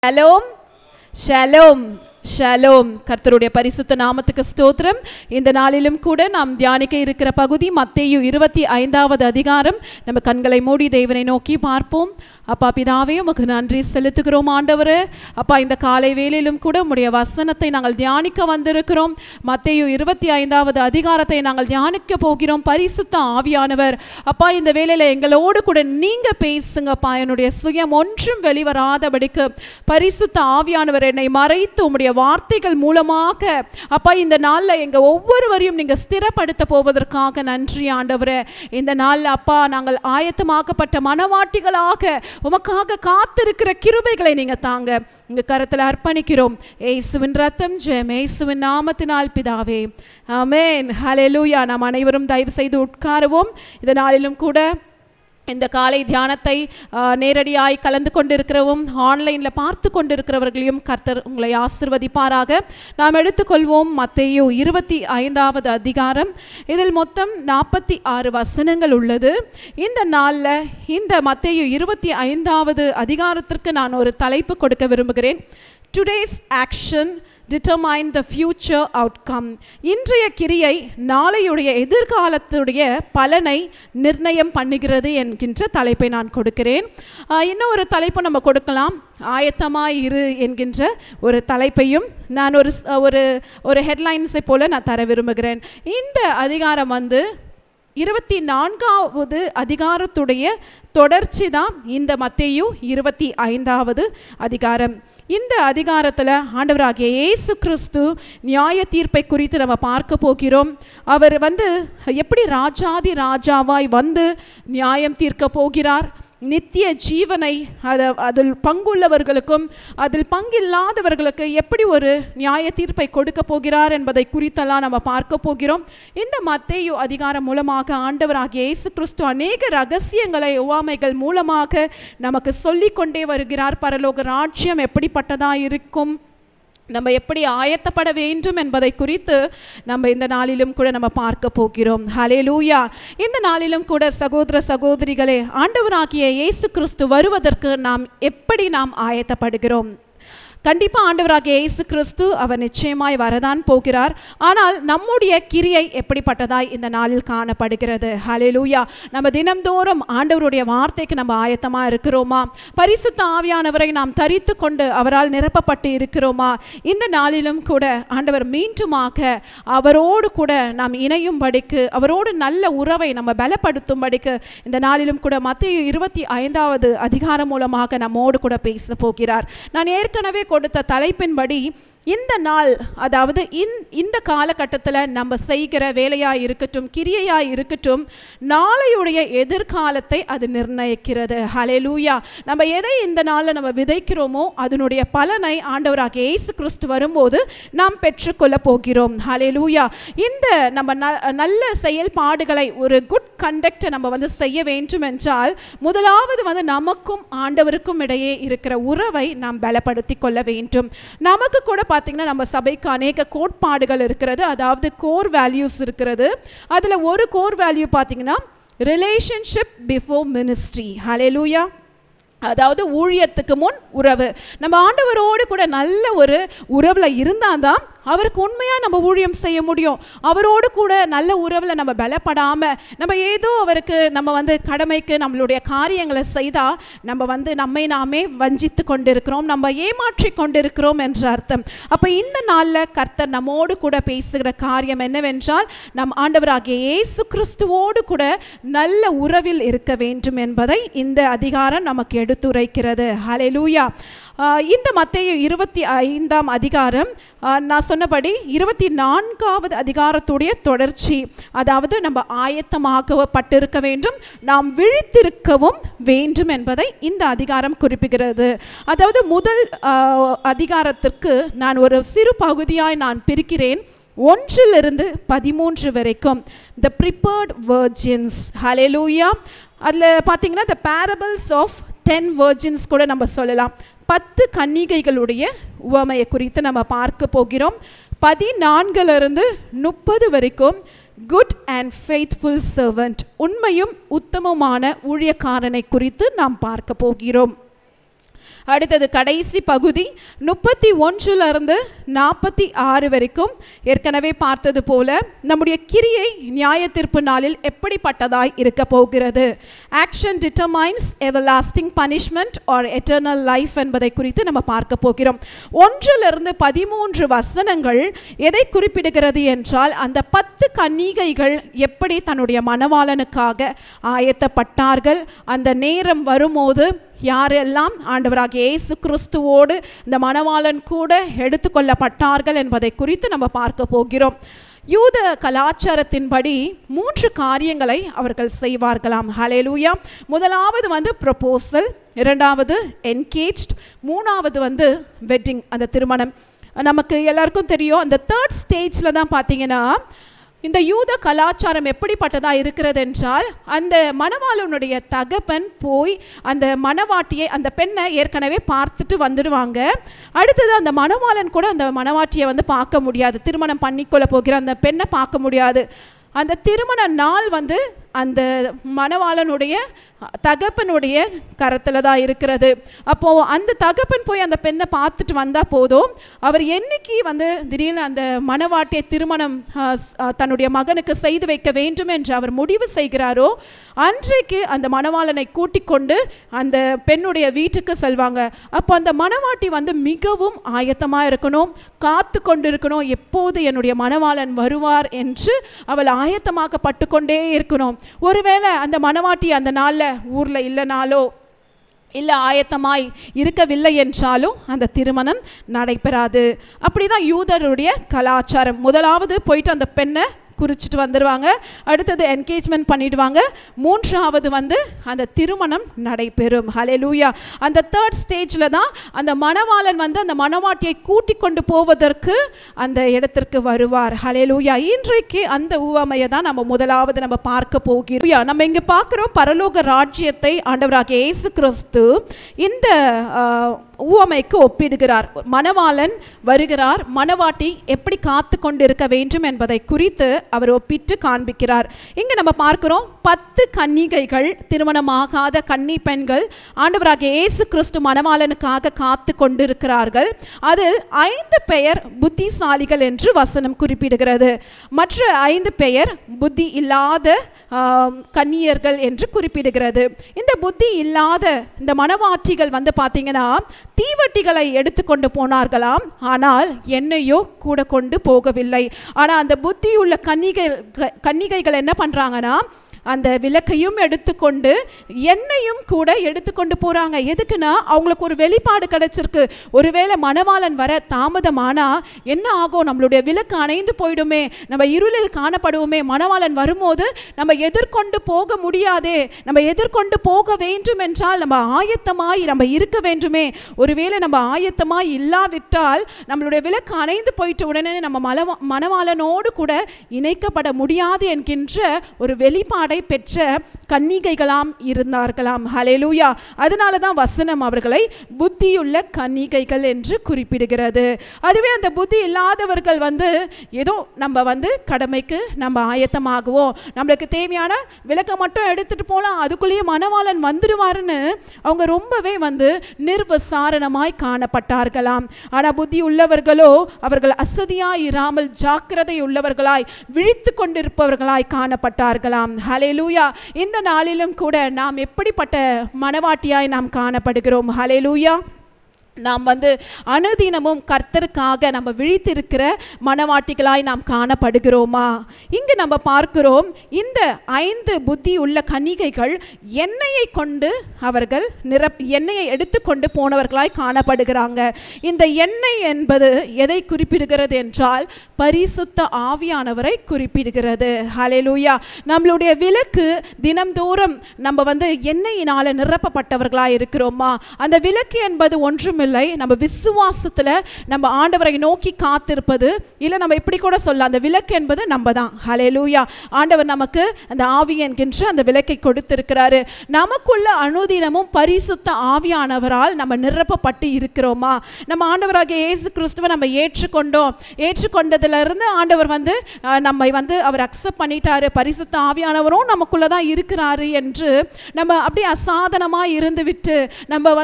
Shalom shalom shalom. கர்த்தருடைய பரிசுத்த நாமத்துக்கு ஸ்தோத்திரம். இந்த நாளிலும் கூட நாம் தியானிக்க இருக்கிற பகுதி மத்தேயு 25வது அதிகாரம். நம்ம கண்களை மூடி தேவனை நோக்கி பார்ப்போம். அப்பா பிதாவே, உமக்கு நன்றி செலுத்துகிறோம் ஆண்டவரே. அப்பா, இந்த காலை வேளையிலும் கூட உம்முடைய வசனத்தை நாங்கள் தியானிக்க வந்திருக்கிறோம். மத்தேயு 25வது அதிகாரத்தை நாங்கள் தியானிக்க போகிறோம். பரிசுத்த ஆவியானவர் அப்பா, இந்த வேளையில் எங்களோடு கூட நீங்க பேசுங்கப்பா. என்னுடைய சுயம் ஒன்றும் வெளிவராதபடிக்கு பரிசுத்த ஆவியானவர் என்னை மறைத்து உம்முடைய வார்த்தைகள் மூலமாக அப்பா இந்த நாளில் எங்க ஒவ்வொருவரையும் நீங்க ஸ்திரப்படுத்த போவதற்காக நன்றி ஆண்டவரே. இந்த நாளில் அப்பா, நாங்கள் ஆயத்தமாக்கப்பட்ட மனவாட்டிகளாக உமக்காக காத்திருக்கிற கிருபைகளை நீங்க தாங்க உங்க கரத்தில் அர்ப்பணிக்கிறோம். இயேசுவின் ரத்தம் ஜெயம், இயேசுவின் நாமத்தினால் பிதாவே, ஆமென். ஹல்லேலூயா. நாம் அனைவரும் தயவு செய்து உட்காருவோம். இந்த நாளிலும் கூட இந்த காலை தியானத்தை நேரடியாய் கலந்து கொண்டிருக்கிறவும் ஆன்லைனில் பார்த்து கொண்டிருக்கிறவர்களையும் கர்த்தர் உங்களை ஆசீர்வதிப்பாராக. நாம் எடுத்துக்கொள்வோம் மத்தேயு 25வது அதிகாரம். இதில் மொத்தம் 46 வசனங்கள் உள்ளது. இந்த நாளில் இந்த மத்தேயு 25வது அதிகாரத்திற்கு நான் ஒரு தலைப்பு கொடுக்க விரும்புகிறேன். Today's action determine the future outcome. இன்றைய கிரியை நாளையுடைய எதிர்காலத்துடைய பலனை நிர்ணயம் பண்ணுகிறது என்கின்ற தலைப்பை நான் கொடுக்கிறேன். இன்னும் ஒரு தலைப்பை நம்ம கொடுக்கலாம், ஆயத்தமாய் இரு என்கின்ற ஒரு தலைப்பையும் நான் ஒரு ஹெட்லைன்ஸை போல நான் தர விரும்புகிறேன். இந்த அதிகாரம் 24வது அதிகாரத்துடைய தொடர்ச்சி தான் இந்த மத்தேயு 25வது அதிகாரம். இந்த அதிகாரத்தில் ஆண்டவராகிய இயேசு கிறிஸ்து நியாய தீர்ப்பை குறித்து நம்ம பார்க்க போகிறோம். அவர் எப்படி ராஜாதி ராஜாவாய் நியாயம் தீர்க்க போகிறார், நித்திய ஜீவனை அதில் பங்குள்ளவர்களுக்கும் அதில் பங்கில்லாதவர்களுக்கு எப்படி ஒரு நியாய தீர்ப்பை கொடுக்க போகிறார் என்பதை குறித்தெல்லாம் நம்ம பார்க்க போகிறோம். இந்த மத்தேயு அதிகாரம் மூலமாக ஆண்டவராகிய இயேசு கிறிஸ்து அநேக ரகசியங்களை உவமைகள் மூலமாக நமக்கு சொல்லிக்கொண்டே வருகிறார். பரலோக ராஜ்யம் எப்படிப்பட்டதாக இருக்கும், நம்ம எப்படி ஆயத்தப்பட வேண்டும் என்பதை குறித்து நம்ம இந்த நாளிலும் கூட நம்ம பார்க்க போகிறோம். ஹல்லேலூயா. இந்த நாளிலும் கூட சகோதர சகோதரிகளே, ஆண்டவராகிய இயேசு கிறிஸ்து வருவதற்கு எப்படி நாம் ஆயத்தப்படுகிறோம்? கண்டிப்பாக ஆண்டவராகிய இயேசு கிறிஸ்து அவர் நிச்சயமாய் வரதான் போகிறார். ஆனால் நம்முடைய கிரியை எப்படிப்பட்டதாய் இந்த நாளில் காணப்படுகிறது? ஹல்லேலூயா. நம்ம தினம்தோறும் ஆண்டவருடைய வார்த்தைக்கு நம்ம ஆயத்தமாக இருக்கிறோமா? பரிசுத்த ஆவியானவரை நாம் தரித்து கொண்டு அவரால் நிரப்பப்பட்டு இருக்கிறோமா? இந்த நாளிலும் கூட ஆண்டவர் மீண்டுமாக அவரோடு கூட நாம் இணையும்படிக்கு, அவரோடு நல்ல உறவை நம்ம பலப்படுத்தும்படிக்கு இந்த நாளிலும் கூட மத்தேயு 25வது அதிகாரம் மூலமாக நம்மோடு கூட பேச போகிறார். நான் ஏற்கனவே கொடுத்த தலைப்பின்படி இந்த நாள், அதாவது இந்த காலகட்டத்தில் நம்ம செய்கிற வேலையாக இருக்கட்டும், கிரியையாக இருக்கட்டும், நாளையுடைய எதிர்காலத்தை அது நிர்ணயிக்கிறது. ஹல்லேலூயா. நம்ம எதை இந்த நாளில் நம்ம விதைக்கிறோமோ அதனுடைய பலனை ஆண்டவராகிய இயேசு கிறிஸ்து வரும்போது நாம் பெற்றுக்கொள்ள போகிறோம். ஹல்லேலூயா. இந்த நம்ம நல்ல செயல்பாடுகளை, ஒரு குட் கண்டக்டை நம்ம செய்ய வேண்டும் என்றால் முதலாவது நமக்கும் ஆண்டவருக்கும் இடையே இருக்கிற உறவை நாம் பலப்படுத்தி கொள்ள வேண்டும். நமக்கு கூட பார்த்தீங்கன்னா நம்ம சபைக்கு அநேக கோட்பாடுகள் இருக்கிறது, அதாவது கோர் வேல்யூஸ் இருக்கிறது. அதில் ஒரு கோர் வேல்யூ பார்த்தீங்கன்னா ரிலேஷன்ஷிப் பிஃபோர் மினிஸ்ட்ரி. ஹல்லேலூயா. அதாவது ஊழியத்துக்கு முன் உறவு. நம்ம ஆண்டவரோடு கூட நல்ல ஒரு உறவில் இருந்தால் தான் அவருக்கு உண்மையாக நம்ம ஊழியம் செய்ய முடியும். அவரோடு கூட நல்ல உறவில் நம்ம பலப்படாமல் நம்ம ஏதோ அவருக்கு நம்ம கடமைக்கு நம்மளுடைய காரியங்களை செய்தால் நம்ம நம்மை நாமே வஞ்சித்து கொண்டிருக்கிறோம், நம்ம ஏமாற்றி கொண்டிருக்கிறோம் என்ற அர்த்தம். அப்போ இந்த நாளில் கர்த்தர் நம்மோடு கூட பேசுகிற காரியம் என்னவென்றால், நம் ஆண்டவராகிய இயேசு கிறிஸ்துவோடு கூட நல்ல உறவில் இருக்க வேண்டும் என்பதை இந்த அதிகாரம் நமக்கு எடுத்துரைக்கிறது. ஹல்லேலூயா. இந்த மத்தேயு 25ஆம் அதிகாரம் நான் சொன்னபடி 24வது அதிகாரத்துடைய தொடர்ச்சி. அதாவது நம்ம ஆயத்தமாக்கப்பட்டிருக்க வேண்டும், நாம் விழித்திருக்கவும் வேண்டும் என்பதை இந்த அதிகாரம் குறிப்பிடுகிறது. அதாவது முதல் அதிகாரத்திற்கு நான் ஒரு சிறு பகுதியாய் நான் பிரிக்கிறேன். 1 to 13 வரைக்கும் the prepared virgins. ஹல்லேலூயா. அதில் பார்த்தீங்கன்னா the parables of 10 virgins கூட நம்ம சொல்லலாம். 10 கன்னிகைகளுடைய உவமையை குறித்து நம்ம பார்க்க போகிறோம். 14 to 30 வரைக்கும் குட் அண்ட் ஃபெய்த்ஃபுல் சர்வன்ட், உண்மையும் உத்தமமான ஊழியக்காரனை குறித்து நாம் பார்க்க போகிறோம். அடுத்தது கடைசி பகுதி 31 46 வரைக்கும் ஏற்கனவே பார்த்தது போல நம்முடைய கிரியை நியாய தீர்ப்பு நாளில் எப்படிப்பட்டதாய் இருக்க போகிறது. Action determines everlasting punishment or eternal life என்பதை குறித்து நம்ம பார்க்க போகிறோம். 1-13 வசனங்கள் எதை குறிப்பிடுகிறது என்றால், அந்த 10 கன்னிகைகள் எப்படி தன்னுடைய மணவாளனுக்காக ஆயத்தப்பட்டார்கள், அந்த நேரம் வரும்போது யாரெல்லாம் ஆண்டவராகிய இயேசு கிறிஸ்துவோடு இந்த மணவாளன் கூட எடுத்துக்கொள்ளப்பட்டார்கள் என்பதை குறித்து நம்ம பார்க்க போகிறோம். யூத கலாச்சாரத்தின்படி 3 காரியங்களை அவர்கள் செய்வார்களாம். ஹல்லேலூயா. முதலாவது ப்ரொபோசல், இரண்டாவது என்கேஜ்ட், மூணாவது வெட்டிங், அந்த திருமணம். நமக்கு எல்லாருக்கும் தெரியும், அந்த 3rd ஸ்டேஜில் தான் பார்த்தீங்கன்னா இந்த யூத கலாச்சாரம் எப்படிப்பட்டதாக இருக்கிறது என்றால், அந்த மணவாளனுடைய தகப்பன் போய் அந்த மணவாட்டியை, அந்த பெண்ணை ஏற்கனவே பார்த்துட்டு வந்துடுவாங்க. அடுத்தது அந்த மணவாளன் கூட அந்த மணவாட்டியை பார்க்க முடியாது, திருமணம் பண்ணிக்கொள்ள போகிற அந்த பெண்ணை பார்க்க முடியாது. அந்த திருமண நாள் அந்த மணவாளனுடைய தகப்பனுடைய கரத்தில் தான் இருக்கிறது. அப்போது அந்த தகப்பன் போய் அந்த பெண்ணை பார்த்துட்டு வந்தால் போதும், அவர் என்னைக்கு திடீர்னு அந்த மணவாட்டியை திருமணம் தன்னுடைய மகனுக்கு செய்து வைக்க வேண்டும் என்று அவர் முடிவு செய்கிறாரோ, அன்றைக்கு அந்த மணவாளனை கூட்டிக் கொண்டு அந்த பெண்ணுடைய வீட்டுக்கு செல்வாங்க. அப்போ அந்த மணவாட்டி மிகவும் ஆயத்தமாக இருக்கணும், காத்து கொண்டு இருக்கணும், எப்போது என்னுடைய மணவாளன் வருவார் என்று அவள் ஆயத்தமாக பட்டுக்கொண்டே இருக்கணும். ஒருவேளை அந்த மணவாட்டி அந்த நாளில் ஊரில் இல்லைனாலோ இல்லை ஆயத்தமாய் இருக்கவில்லை என்றாலும் அந்த திருமணம் நடைபெறாது. அப்படிதான் யூதருடைய கலாச்சாரம். முதலாவது போயிட்டு அந்த பெண்ணை குறிச்சிட்டு வந்துடுவாங்க, அடுத்தது என்கேஜ்மெண்ட் பண்ணிடுவாங்க, மூன்றாவது அந்த திருமணம் நடைபெறும். ஹல்லேலூயா. அந்த 3rd ஸ்டேஜில் தான் அந்த மணவாளன் அந்த மணவாட்டியை கூட்டிக் கொண்டு போவதற்கு அந்த இடத்திற்கு வருவார். ஹல்லேலூயா. இன்றைக்கு அந்த உவமையை தான் நம்ம பார்க்க போகிறோம். நம்ம இங்கே பார்க்குறோம், பரலோக ராஜ்யத்தை ஆண்டவராகிய இயேசு கிறிஸ்து இந்த உவமைக்கு ஒப்பிடுகிறார். மணவாளன் வருகிறார், மணவாட்டி எப்படி காத்து கொண்டு இருக்க வேண்டும் என்பதை குறித்து அவர் ஒப்பிட்டு காண்பிக்கிறார். இங்கே நம்ம பார்க்கிறோம், 10 கன்னிகைகள், திருமணமாகாத கன்னி பெண்கள் ஆண்டவராகிய இயேசு கிறிஸ்து மணவாளனுக்காக காத்து கொண்டிருக்கிறார்கள். அதில் 5 பெயர் புத்திசாலிகள் என்று வசனம் குறிப்பிடுகிறது. மற்ற 5 பெயர் புத்தி இல்லாத கன்னியர்கள் என்று குறிப்பிடுகிறது. இந்த புத்தி இல்லாத இந்த மணவாட்டிகள் பார்த்தீங்கன்னா தீவட்டிகளை எடுத்துக்கொண்டு போனார்களாம், ஆனால் எண்ணெயோ கூட கொண்டு போகவில்லை. ஆனால் அந்த புத்தியுள்ள கன்னிகைகள் என்ன பண்றாங்கன்னா, அந்த விளக்கையும் எடுத்துக்கொண்டு எண்ணெயும் கூட எடுத்துக்கொண்டு போகிறாங்க. எதுக்குன்னா, அவங்களுக்கு ஒரு வெளிப்பாடு கிடைச்சிருக்கு. ஒருவேளை மணவாளன் வர தாமதமானா என்ன ஆகும், நம்மளுடைய விளக்கு அணைந்து போயிடுமே, நம்ம இருளில் காணப்படுவோமே, மணவாளன் வரும்போது நம்ம எதிர்கொண்டு போக முடியாதே, நம்ம எதிர்கொண்டு போக வேண்டும் என்றால் நம்ம ஆயத்தமாய் நம்ம இருக்க வேண்டுமே, ஒருவேளை நம்ம ஆயத்தமாய் இல்லாவிட்டால் நம்மளுடைய விளக்கு அணைந்து போயிட்ட உடனே நம்ம மணவாளனோடு கூட இணைக்கப்பட முடியாது என்கின்ற ஒரு வெளிப்பாடை பெற்ற கன்னிகைகளாம் இருந்தார்களாம். ஹல்லேலூயா. அதனால தான் வசனம் அவர்களை புத்தியுள்ள கன்னிகைகள் என்று குறிப்பிடுகிறது. அதுவே அந்த புத்தி இல்லாதவர்கள் ஏதோ நம்ம கடமைக்கு நம்ம ஆயத்தமாகுவோம், நம்மளுக்கு தேவையான விளக்கை மட்டும் எடுத்துட்டு போகலாம், அதுக்குள்ளேயே மணவாளன் வந்துடுவாருன்னு அவங்க ரொம்பவே நிர்விசாரணமாய் காணப்பட்டார்களாம். ஆனால் புத்தி உள்ளவர்களோ அவர்கள் அசதியாய் இராமல் ஜாக்கிரதை உள்ளவர்களாய் விழித்து கொண்டிருப்பவர்களாய் காணப்பட்டார்களாம். ஹல்லேலூயா. இந்த நாளிலும் கூட நாம் எப்படிப்பட்ட மணவாட்டியாய் நாம் காணப்படுகிறோம்? ஹல்லேலூயா. நாம் அனுதினமும் கர்த்தருக்காக நம்ம விழித்திருக்கிற மணவாட்டிகளாய் நாம் காணப்படுகிறோமா? இங்கு நம்ம பார்க்கிறோம், இந்த 5 புத்தி உள்ள கன்னிகைகள் எண்ணெயை கொண்டு அவர்கள் எண்ணெயை எடுத்துக்கொண்டு போனவர்களாய் காணப்படுகிறாங்க. இந்த எண்ணெய் என்பது எதை குறிப்பிடுகிறது என்றால், பரிசுத்த ஆவியானவரை குறிப்பிடுகிறது. ஹல்லேலூயா. நம்மளுடைய விளக்கு தினம்தோறும் நம்ம எண்ணெயினால நிரப்பப்பட்டவர்களாய் இருக்கிறோமா? அந்த விளக்கு என்பது ஒன்றும் இல்லை, நம்ம விசுவாசத்தில் நம்ம ஆண்டவரை நோக்கி காத்திருப்பது. இல்லை நம்ம இப்படி கூட சொல்லலாம், அந்த விளக்கு என்பது நம்ம தான். ஹல்லேலூயா. ஆண்டவர் நமக்கு அந்த ஆவி என்கின்ற அந்த விளக்கை கொடுத்திருக்கிறாரு. நமக்குள்ள அனுதினமும் பரிசுத்த ஆவியானவரால் நம்ம நிரப்பப்பட்டு இருக்கிறோமா? நம்ம ஆண்டவராகிய இயேசு கிறிஸ்துவை நம்ம ஏற்றுக்கொண்டதிலிருந்து ஆண்டவர் நம்மை அவர் அக்செப்ட் பண்ணிட்டாரு, பரிசுத்த ஆவியானவரும் நமக்குள்ள தான் இருக்கிறாரு என்று நம்ம அப்படியே அசாதனமாக இருந்து விட்டு நம்ம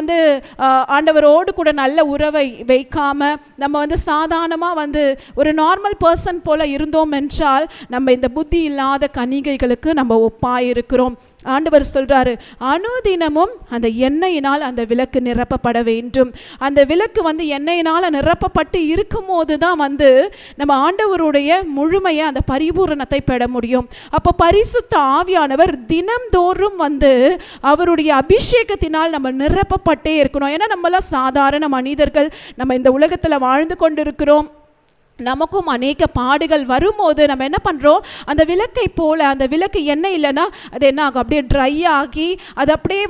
ஆண்டவரோடு கூட நல்ல உறவை வைக்காம நம்ம சாதாரணமாக ஒரு நார்மல் பர்சன் போல இருந்தோம் என்றால் நம்ம இந்த புத்தி இல்லாத கன்னிகைகளுக்கு நம்ம ஒப்பாயிருக்கிறோம். ஆண்டவர் சொல்றாரு, அனுதினமும் அந்த எண்ணெயினால் அந்த விளக்கு நிரப்பப்பட வேண்டும். அந்த விளக்கு எண்ணெயினால் நிரப்பப்பட்டு இருக்கும் போது தான் நம்ம ஆண்டவருடைய முழுமையை அந்த பரிபூரணத்தை பெற முடியும். அப்போ பரிசுத்த ஆவியானவர் தினம்தோறும் அவருடைய அபிஷேகத்தினால் நம்ம நிரப்பப்பட்டே இருக்கணும். ஏன்னா நம்மளாம் சாதாரண மனிதர்கள், நம்ம இந்த உலகத்தில் வாழ்ந்து கொண்டிருக்கிறோம். நமக்கும் அநேக பாடுகள் வரும்போது நம்ம என்ன பண்ணுறோம், அந்த விளக்கை போல, அந்த விளக்கு எண்ணெய் இல்லைன்னா அது என்ன ஆகும், அப்படியே ட்ரை ஆகி அது அப்படியே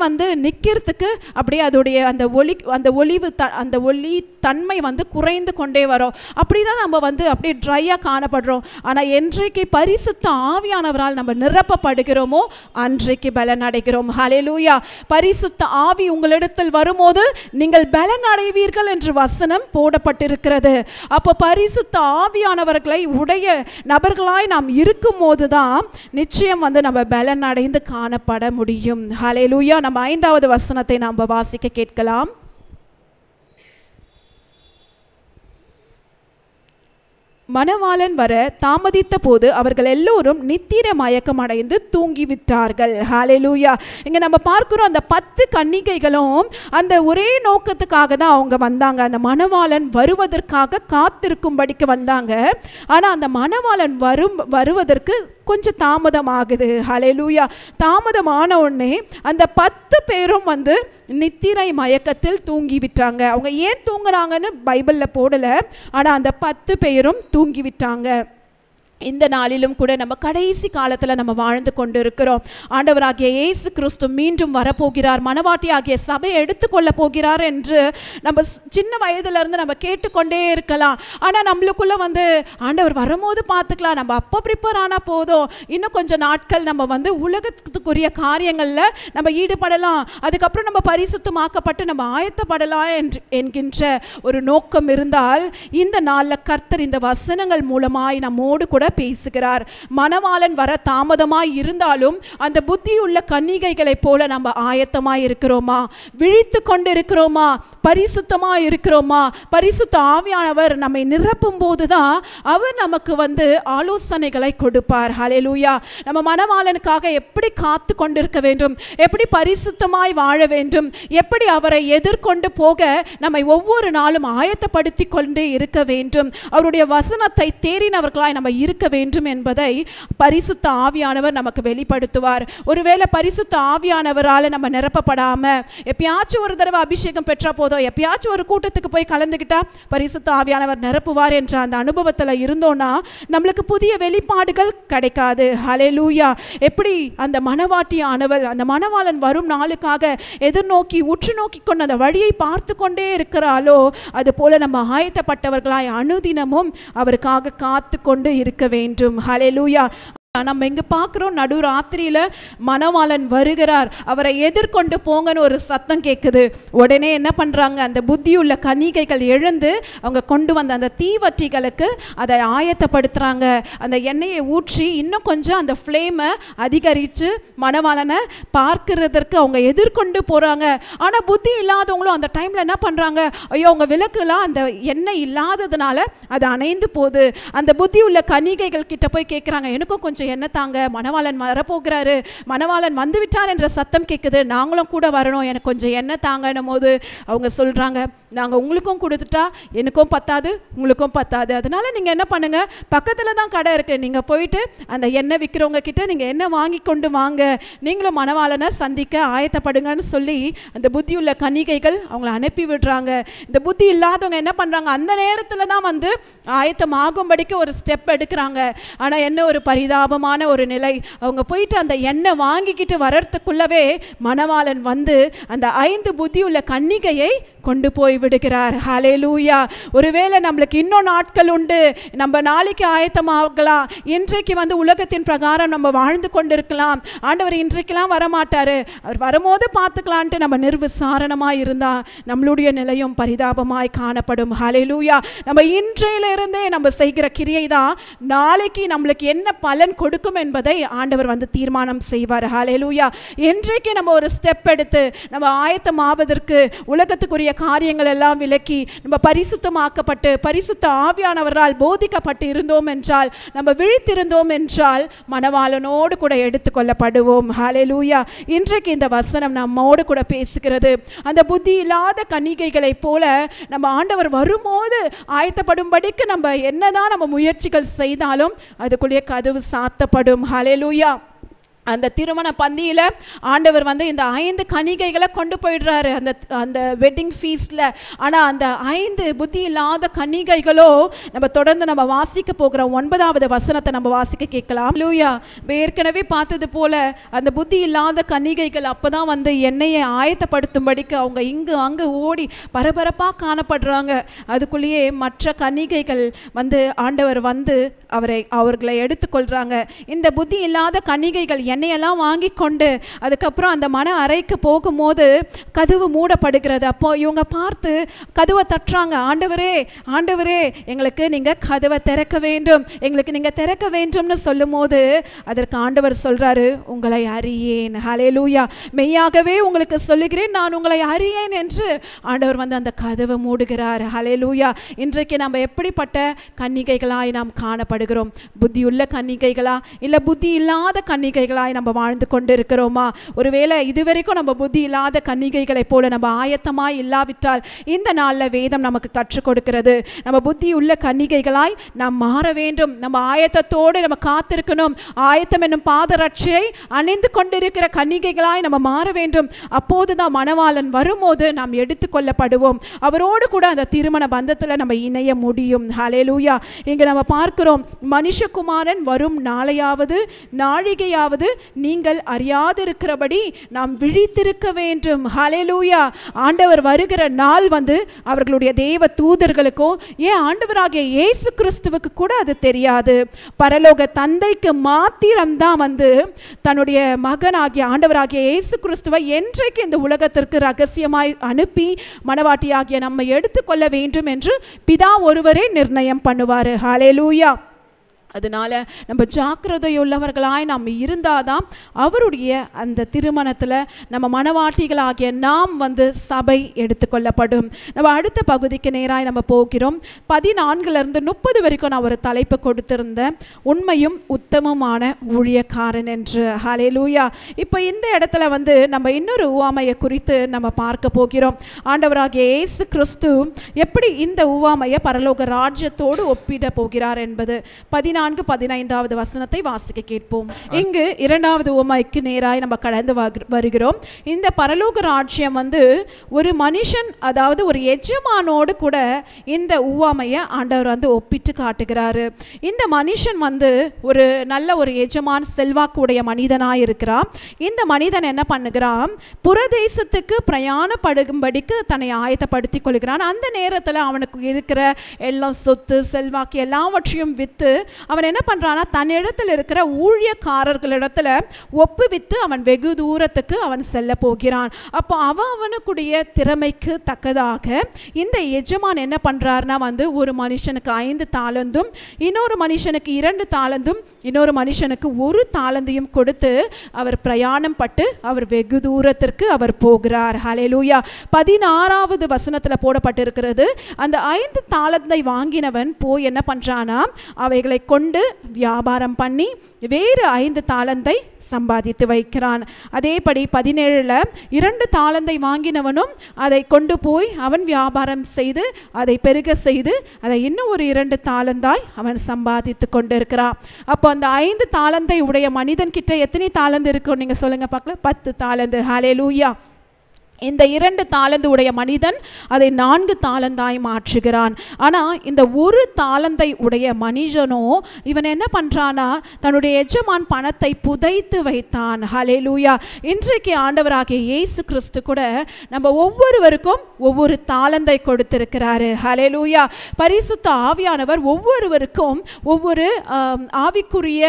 நிற்கிறதுக்கு அப்படியே அதோடைய அந்த ஒளி தன்மை குறைந்து கொண்டே வரும். அப்படி தான் நம்ம அப்படியே ட்ரையாக காணப்படுறோம். ஆனால் என்றைக்கு பரிசுத்த ஆவியானவரால் நம்ம நிரப்பப்படுகிறோமோ அன்றைக்கு பலன் அடைகிறோம். ஹல்லேலூயா. பரிசுத்த ஆவி உங்களிடத்தில் வரும்போது நீங்கள் பலன் அடைவீர்கள் என்று வசனம் போடப்பட்டிருக்கிறது. அப்போ பரிசுத்த ஆவியானவர்களை உடைய நபர்களாய் நாம் இருக்கும் போதுதான் நிச்சயம் நம்ம பலன் அடைந்து காணப்பட முடியும். ஹல்லேலூயா. நம்ம 5வது வசனத்தை நாம் வாசிக்க கேட்கலாம். மணவாளன் வர தாமதித்த போது அவர்கள் எல்லோரும் நித்திர மயக்கம் அடைந்து தூங்கிவிட்டார்கள். ஹல்லேலூயா. இங்க நம்ம பார்க்கிறோம், அந்த 10 கன்னிகைகளும் அந்த ஒரே நோக்கத்துக்காக தான் அவங்க வந்தாங்க. அந்த மணவாளன் வருவதற்காக காத்திருக்கும்படிக்கு வந்தாங்க. ஆனால் அந்த மணவாளன் வருவதற்கு கொஞ்சம் தாமதம் ஆகுது. ஹல்லேலூயா. தாமதமான உடனே அந்த 10 பேரும் நித்திரை மயக்கத்தில் தூங்கிவிட்டாங்க. அவங்க ஏன் தூங்குறாங்கன்னு பைபிளில் போடலை, ஆனால் அந்த 10 பேரும் தூங்கிவிட்டாங்க. இந்த நாளிலும் கூட நம்ம கடைசி காலத்தில் நம்ம வாழ்ந்து கொண்டு இருக்கிறோம். ஆண்டவராகிய இயேசு கிறிஸ்து மீண்டும் வரப்போகிறார், மணவாட்டி ஆகிய சபையை எடுத்துக்கொள்ள போகிறார் என்று நம்ம சின்ன வயதிலிருந்து நம்ம கேட்டுக்கொண்டே இருக்கலாம். ஆனால் நம்மளுக்குள்ள ஆண்டவர் வரும்போது பார்த்துக்கலாம், நம்ம அப்போ ப்ரிப்பேர் ஆனால் போதும், இன்னும் கொஞ்சம் நாட்கள் நம்ம உலகத்துக்குரிய காரியங்களில் நம்ம ஈடுபடலாம், அதுக்கப்புறம் நம்ம பரிசுத்தமாக்கப்பட்டு நம்ம ஆயத்தப்படலாம் என்கின்ற ஒரு நோக்கம் இருந்தால் இந்த நாளில் கர்த்தர் இந்த வசனங்கள் மூலமாய் நம்மோடு கூட பேசுகிறார். மணவாளன் வர தாமதமாய் இருந்தாலும் அந்த புத்தியுள்ள கன்னிகைகளைப் போல நம்ம ஆயத்தமாய் இருக்கிறோமா, விழித்து கொண்டு இருக்கிறோமா, பரிசுத்தமாய் இருக்கிறோமா? பரிசுத்த ஆவியானவர் நம்மை நிரப்பும் போதுதான் அவர் நமக்கு ஆலோசனைகளை கொடுப்பார். ஹல்லேலூயா. நம்ம மணவாளனுக்காக எப்படி காத்து கொண்டிருக்க வேண்டும், எப்படி பரிசுத்தமாய் வாழ வேண்டும், எப்படி அவரை எதிர்கொண்டு போக நம்மை ஒவ்வொரு நாளும் ஆயத்தப்படுத்தி கொண்டே இருக்க வேண்டும், அவருடைய வசனத்தை தேறினவர்களாய் நம்ம இருக்க வேண்டும் என்பதை பரிசுத்த ஆவியானவர் நமக்கு வெளிப்படுத்துவார். ஒருவேளை பரிசுத்த ஆவியானவரால் நம்ம நிரப்பப்படாம எப்பயாச்சும் ஒரு தடவை அபிஷேகம் பெற்றா போதும், எப்பயாச்சும் ஒரு கூட்டத்துக்கு போய் கலந்துக்கிட்டா பரிசுத்த ஆவியானவர் நிரப்புவார் என்ற அந்த அனுபவத்தில் இருந்தோம்னா நம்மளுக்கு புதிய வெளிப்பாடுகள் கிடைக்காது. ஹல்லேலூயா. எப்படி அந்த மணவாட்டியானவள் அந்த மணவாளன் வரும் நாளுக்காக எதிர்நோக்கி உற்று நோக்கி கொண்டு அந்த வழியை பார்த்து கொண்டே இருக்கிறாளோ அது போல நம்ம ஆயத்தப்பட்டவர்களாய் அனுதினமும் அவருக்காக காத்து கொண்டு இருக்க வேண்டும். ஹல்லேலூயா. நம்ம இங்கே பார்க்குறோம், நடு ராத்திரியில் மணவாளன் வருகிறார், அவரை எதிர்கொண்டு போங்கன்னு ஒரு சத்தம் கேட்குது. உடனே என்ன பண்ணுறாங்க, அந்த புத்தியுள்ள கன்னிகைகள் எழுந்து அவங்க கொண்டு வந்த அந்த தீவட்டிகளுக்கு அதை ஆயத்தப்படுத்துகிறாங்க. அந்த எண்ணெயை ஊற்றி இன்னும் கொஞ்சம் அந்த ஃப்ளேமை அதிகரித்து மணவாளனை பார்க்கிறதற்கு அவங்க எதிர்கொண்டு போகிறாங்க. ஆனால் புத்தி இல்லாதவங்களும் அந்த டைமில் என்ன பண்ணுறாங்க, ஐயோ அவங்க விளக்குலாம் அந்த எண்ணெய் இல்லாததுனால அது அணைந்து போகுது. அந்த புத்தியுள்ள கன்னிகைகள் கிட்ட போய் கேட்குறாங்க, எனக்கும் கொஞ்சம் என்ன தாங்க, மணவாளன் வரப்போகிறாரு, மணவாளன் வந்து விட்டார் என்ற சத்தம் கேட்குது, நாங்களும் கூட வரணும், எனக்கு கொஞ்சம் என்ன தாங்கன்னும் போது அவங்க சொல்கிறாங்க, நாங்கள் உங்களுக்கும் கொடுத்துட்டா எனக்கும் பத்தாது உங்களுக்கும் பத்தாது, அதனால நீங்கள் என்ன பண்ணுங்கள், பக்கத்தில் தான் கடை இருக்குது, நீங்கள் போயிட்டு அந்த எண்ணெய் விற்கிறவங்க கிட்ட நீங்கள் எண்ணெய் வாங்கி கொண்டு வாங்க, நீங்களும் மணவாளனை சந்திக்க ஆயத்தப்படுங்கன்னு சொல்லி அந்த புத்தியுள்ள கன்னிகைகள் அவங்கள அனுப்பி விடுறாங்க. இந்த புத்தி இல்லாதவங்க என்ன பண்ணுறாங்க, அந்த நேரத்தில் தான் ஆயத்தமாகும்படிக்கு ஒரு ஸ்டெப் எடுக்கிறாங்க. ஆனால் என்ன ஒரு பரிதாபமான ஒரு நிலை, அவங்க போயிட்டு அந்த எண்ணெய் வாங்கிக்கிட்டு வர்றதுக்குள்ளவே மணவாளன் அந்த 5 புத்தியுள்ள கன்னிகையை கொண்டு போய் விடுகிறார். ஹல்லேலூயா. ஒருவேளை நம்மளுக்கு இன்னும் நாட்கள் உண்டு, நம்ம நாளைக்கு ஆயத்தமாகலாம், இன்றைக்கு உலகத்தின் பிரகாரம் நம்ம வாழ்ந்து கொண்டிருக்கலாம், ஆண்டவர் இன்றைக்கெல்லாம் வரமாட்டாரு, அவர் வரும்போது பார்த்துக்கலான்ட்டு நம்ம நிர்விசாரணமாய் இருந்தா நம்மளுடைய நிலையும் பரிதாபமாய் காணப்படும். ஹல்லேலூயா. நம்ம இன்றையிலிருந்தே நம்ம செய்கிற கிரியை தான் நாளைக்கு நம்மளுக்கு என்ன பலன் கொடுக்கும் என்பதை ஆண்டவர் தீர்மானம் செய்வார். ஹல்லேலூயா. இன்றைக்கு நம்ம ஒரு ஸ்டெப் எடுத்து நம்ம ஆயத்தமாவதற்கு உலகத்துக்குரிய காரியங்கள் எல்லாம் விலக்கி நம்ம பரிசுத்தமாக்கப்பட்டு பரிசுத்த ஆவியானவரால் போதிக்கப்பட்டு இருந்தோம் என்றால், நம்ம விழித்திருந்தோம் என்றால் மணவாளனோடு கூட எடுத்துக்கொள்ளப்படுவோம். ஹல்லேலூயா. இன்றைக்கு இந்த வசனம் நம்மோடு கூட பேசுகிறது. அந்த புத்தி இல்லாத கன்னிகைகளைப் போல நம்ம ஆண்டவர் வரும்போது ஆயத்தப்படும்படிக்கு நம்ம என்னதான் நம்ம முயற்சிகள் செய்தாலும் அதுக்குள்ளே கதவு சாத்தப்படும். ஹல்லேலூயா. அந்த திருமண பந்தியில் ஆண்டவர் இந்த 5 கன்னிகைகளை கொண்டு போயிடுறாரு அந்த வெட்டிங் ஃபீஸ்டில். ஆனால் அந்த 5 புத்தி இல்லாத கன்னிகைகளோ நம்ம தொடர்ந்து நம்ம வாசிக்க போகிற 9வது வசனத்தை நம்ம வாசிக்க கேட்கலாம். லூயா. ஏற்கனவே பார்த்தது போல அந்த புத்தி இல்லாத கன்னிகைகள் அப்போ தான் எண்ணெயை ஆயத்தப்படுத்தும்படிக்கு அவங்க இங்கு அங்கு ஓடி பரபரப்பாக காணப்படுறாங்க. அதுக்குள்ளேயே மற்ற கன்னிகைகள் ஆண்டவர் அவர்களை எடுத்துக்கொள்கிறாங்க. இந்த புத்தி இல்லாத கன்னிகைகள் எண்ணெயெல்லாம் வாங்கி கொண்டு அதுக்கப்புறம் அந்த மன அறைக்கு போகும்போது கதவு மூடப்படுகிறது. அப்போ இவங்க பார்த்து கதவை தட்டுறாங்க. ஆண்டவரே, ஆண்டவரே, எங்களுக்கு நீங்கள் கதவை திறக்க வேண்டும், எங்களுக்கு நீங்கள் திறக்க வேண்டும்னு சொல்லும் போது அதற்கு ஆண்டவர் சொல்கிறாரு, உங்களை அறியேன். ஹல்லேலூயா. மெய்யாகவே உங்களுக்கு சொல்லுகிறேன், நான் உங்களை அறியேன் என்று ஆண்டவர் அந்த கதவை மூடுகிறார். ஹல்லேலூயா. இன்றைக்கு நம்ம எப்படிப்பட்ட கன்னிகைகளாய் நாம் காணப்படுகிறோம்? புத்தியுள்ள கன்னிகைகளா இல்லை புத்தி இல்லாத கன்னிகைகளா நம்ம வாழ்ந்து கொண்டு இருக்கிறோமா? ஒருவேளை இதுவரைக்கும் நம்ம புத்தி இல்லாத கன்னிகைகளை போல நம்ம ஆயத்தமாய் இல்லாவிட்டால் இந்த நாளில் வேதம் நமக்கு கற்றுக் கொடுக்கிறது. நம்ம புத்தி உள்ள கன்னிகைகளாய் நாம் மாற வேண்டும். நம்ம ஆயத்தத்தோடு நம்ம காத்திருக்கணும். ஆயத்தம் என்னும் பாதரட்சையை அணிந்து கொண்டிருக்கிற கன்னிகைகளாய் நம்ம மாற வேண்டும். அப்போது தான் மணவாளன் வரும்போது நாம் எடுத்துக்கொள்ளப்படுவோம். அவரோடு கூட அந்த திருமண பந்தத்தில் நம்ம இணைய முடியும். ஹல்லேலூயா. இங்கே நம்ம பார்க்கிறோம், மனுஷகுமாரன் வரும் நாளையாவது நாழிகையாவது நீங்கள் அறியாதிருக்கிறபடி நாம் விழித்திருக்க வேண்டும். ஹல்லேலூயா. ஆண்டவர் வருகிற நாள் அவர்களுடைய தேவ தூதர்களுக்கும் ஏன் ஆண்டவராகிய இயேசு கிறிஸ்துவுக்கு கூட அது தெரியாது. பரலோக தந்தைக்கு மாத்திரம்தான் தன்னுடைய மகனாகிய ஆண்டவராகிய இயேசு கிறிஸ்துவை என்றைக்கு இந்த உலகத்திற்கு ரகசியமாய் அனுப்பி மணவாட்டியாகிய நம்ம எடுத்துக்கொள்ள வேண்டும் என்று பிதா ஒருவரே நிர்ணயம் பண்ணுவார். ஹல்லேலூயா. அதனால் நம்ம ஜாக்கிரதையுள்ளவர்களாய் நாம் இருந்தாதான் அவருடைய அந்த திருமணத்தில் நம்ம மணவாட்டிகளாகிய நாம் சபை எடுத்துக்கொள்ளப்படும். நம்ம அடுத்த பகுதிக்கு நேராக நம்ம போகிறோம். 14 to 30 வரைக்கும் நான் ஒரு தலைப்பு கொடுத்திருந்தேன், உண்மையும் உத்தமமான ஊழியக்காரன் என்று. ஹல்லேலூயா. இப்போ இந்த இடத்துல நம்ம இன்னொரு உவமையை குறித்து நம்ம பார்க்க போகிறோம். ஆண்டவராகிய இயேசு கிறிஸ்து எப்படி இந்த உவமையை பரலோக ராஜ்யத்தோடு ஒப்பிட போகிறார் என்பது 14-15 வசனத்தை வாசிக்க கேட்போம். இங்கு 2வது உவமைக்கு நேராய் நம்ம கடந்து வருகிறோம். இந்த பரலோக ராஜ்யம் ஒரு மனுஷன், அதாவது ஒரு எஜமானோடு கூட இந்த உவமையை ஆண்டவர் ஒப்பிட்டு காட்டுகிறாரு. இந்த மனுஷன் ஒரு நல்ல ஒரு எஜமான், செல்வாக்குடைய மனிதனாய் இருக்கிறான். இந்த மனிதன் என்ன பண்ணுகிறான்? புறதேசத்துக்கு பிரயாணப்படும்படிக்கு தன்னை ஆயத்தப்படுத்திக் கொள்கிறான். அந்த நேரத்தில் அவனுக்கு இருக்கிற எல்லாம் சொத்து செல்வாக்கு எல்லாவற்றையும் விற்று அவன் என்ன பண்ணுறான்னா தன்னிடத்தில் இருக்கிற ஊழியக்காரர்களிடத்தில் ஒப்புவித்து அவன் வெகு தூரத்துக்கு அவன் செல்ல போகிறான். அப்போ அவனுக்குடைய திறமைக்கு தக்கதாக இந்த எஜமான் என்ன பண்ணுறாருனா ஒரு மனுஷனுக்கு 5 தாலந்தும் இன்னொரு மனுஷனுக்கு 2 தாலந்தும் இன்னொரு மனுஷனுக்கு 1 தாலந்தையும் கொடுத்து அவர் பிரயாணம் பட்டு அவர் வெகு தூரத்திற்கு அவர் போகிறார். ஹல்லேலூயா. 16வது வசனத்தில் போடப்பட்டிருக்கிறது, அந்த 5 தாலந்தை வாங்கினவன் போய் என்ன பண்ணுறானா அவைகளை கொண்டு வியாபாரம் பண்ணி வேறு 5 தாலந்தை சம்பாதித்து வைக்கிறான். அதேபடி 17 2 தாலந்தை வாங்கினவனும் அதை கொண்டு போய் அவன் வியாபாரம் செய்து அதை பெருக செய்து அதை இன்னும் ஒரு 2 தாலந்தாய் அவன் சம்பாதித்து கொண்டிருக்கிறான். அப்போ அந்த 5 தாலந்தை உடைய மனிதன் கிட்ட எத்தனை தாலந்து இருக்கும் நீங்க சொல்லுங்க பார்க்கலாம்? 10 தாலந்து. ஹல்லேலூயா. இந்த 2 தாலந்து உடைய மனிதன் அதை 4 தாலந்தாய் மாற்றுகிறான். ஆனால் இந்த 1 தாலந்தை உடைய மனிதனோ இவன் என்ன பண்ணுறானா, தன்னுடைய எஜமான் பணத்தை புதைத்து வைத்தான். ஹல்லேலூயா. இன்றைக்கு ஆண்டவராகிய இயேசு கிறிஸ்து கூட நம்ம ஒவ்வொருவருக்கும் ஒவ்வொரு தாலந்தை கொடுத்திருக்கிறாரு. ஹல்லேலூயா. பரிசுத்த ஆவியானவர் ஒவ்வொருவருக்கும் ஒவ்வொரு ஆவிக்குரிய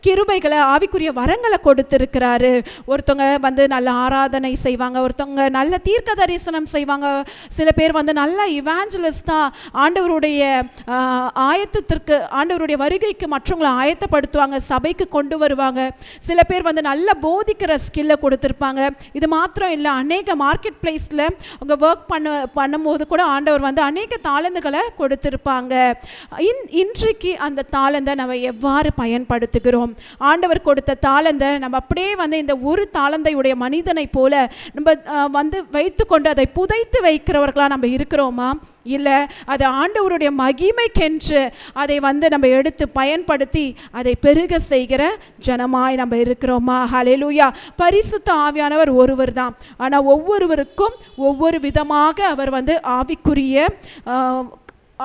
கிருபைகளை, ஆவிக்குரிய வரங்களை கொடுத்திருக்கிறாரு. ஒருத்தவங்க நல்ல ஆராதனை செய்வாங்க, ஒருத்தவங்க நல்ல தீர்க்க தரிசனம் செய்வாங்க, சில பேர் நல்ல இவாஞ்சலிஸ்டா ஆண்டவருடைய ஆயத்தத்திற்கு, ஆண்டவருடைய வருகைக்கு மற்றவங்களை ஆயத்தப்படுத்துவாங்க, சபைக்கு கொண்டு வருவாங்க. சில பேர் நல்ல போதிக்கிற ஸ்கில்லை கொடுத்துருப்பாங்க. இது மாத்திரம் இல்லை, அநேக மார்க்கெட் பிளேஸில் அவங்க ஒர்க் பண்ணும்போது கூட ஆண்டவர் அநேக தாளந்துகளை கொடுத்துருப்பாங்க. இன்றைக்கு அந்த தாளந்தை நம்ம எவ்வாறு பயன்படுத்துகிறோம்? ஆண்டவர் கொடுத்த தாளந்தை நம்ம அப்படியே இந்த 1 தாளந்தையுடைய மனிதனை போல நம்ம வைத்துக்கொண்டு அதை புதைத்து வைக்கிறவர்களாக நம்ம இருக்கிறோமா? இல்லை, அது ஆண்டவருடைய மகிமைக்கென்று அதை நம்ம எடுத்து பயன்படுத்தி அதை பெருக செய்கிற ஜனமாய் நம்ம இருக்கிறோமா? ஹல்லேலூயா. பரிசுத்த ஆவியானவர் ஒருவர் தான், ஆனால் ஒவ்வொருவருக்கும் ஒவ்வொரு விதமாக அவர்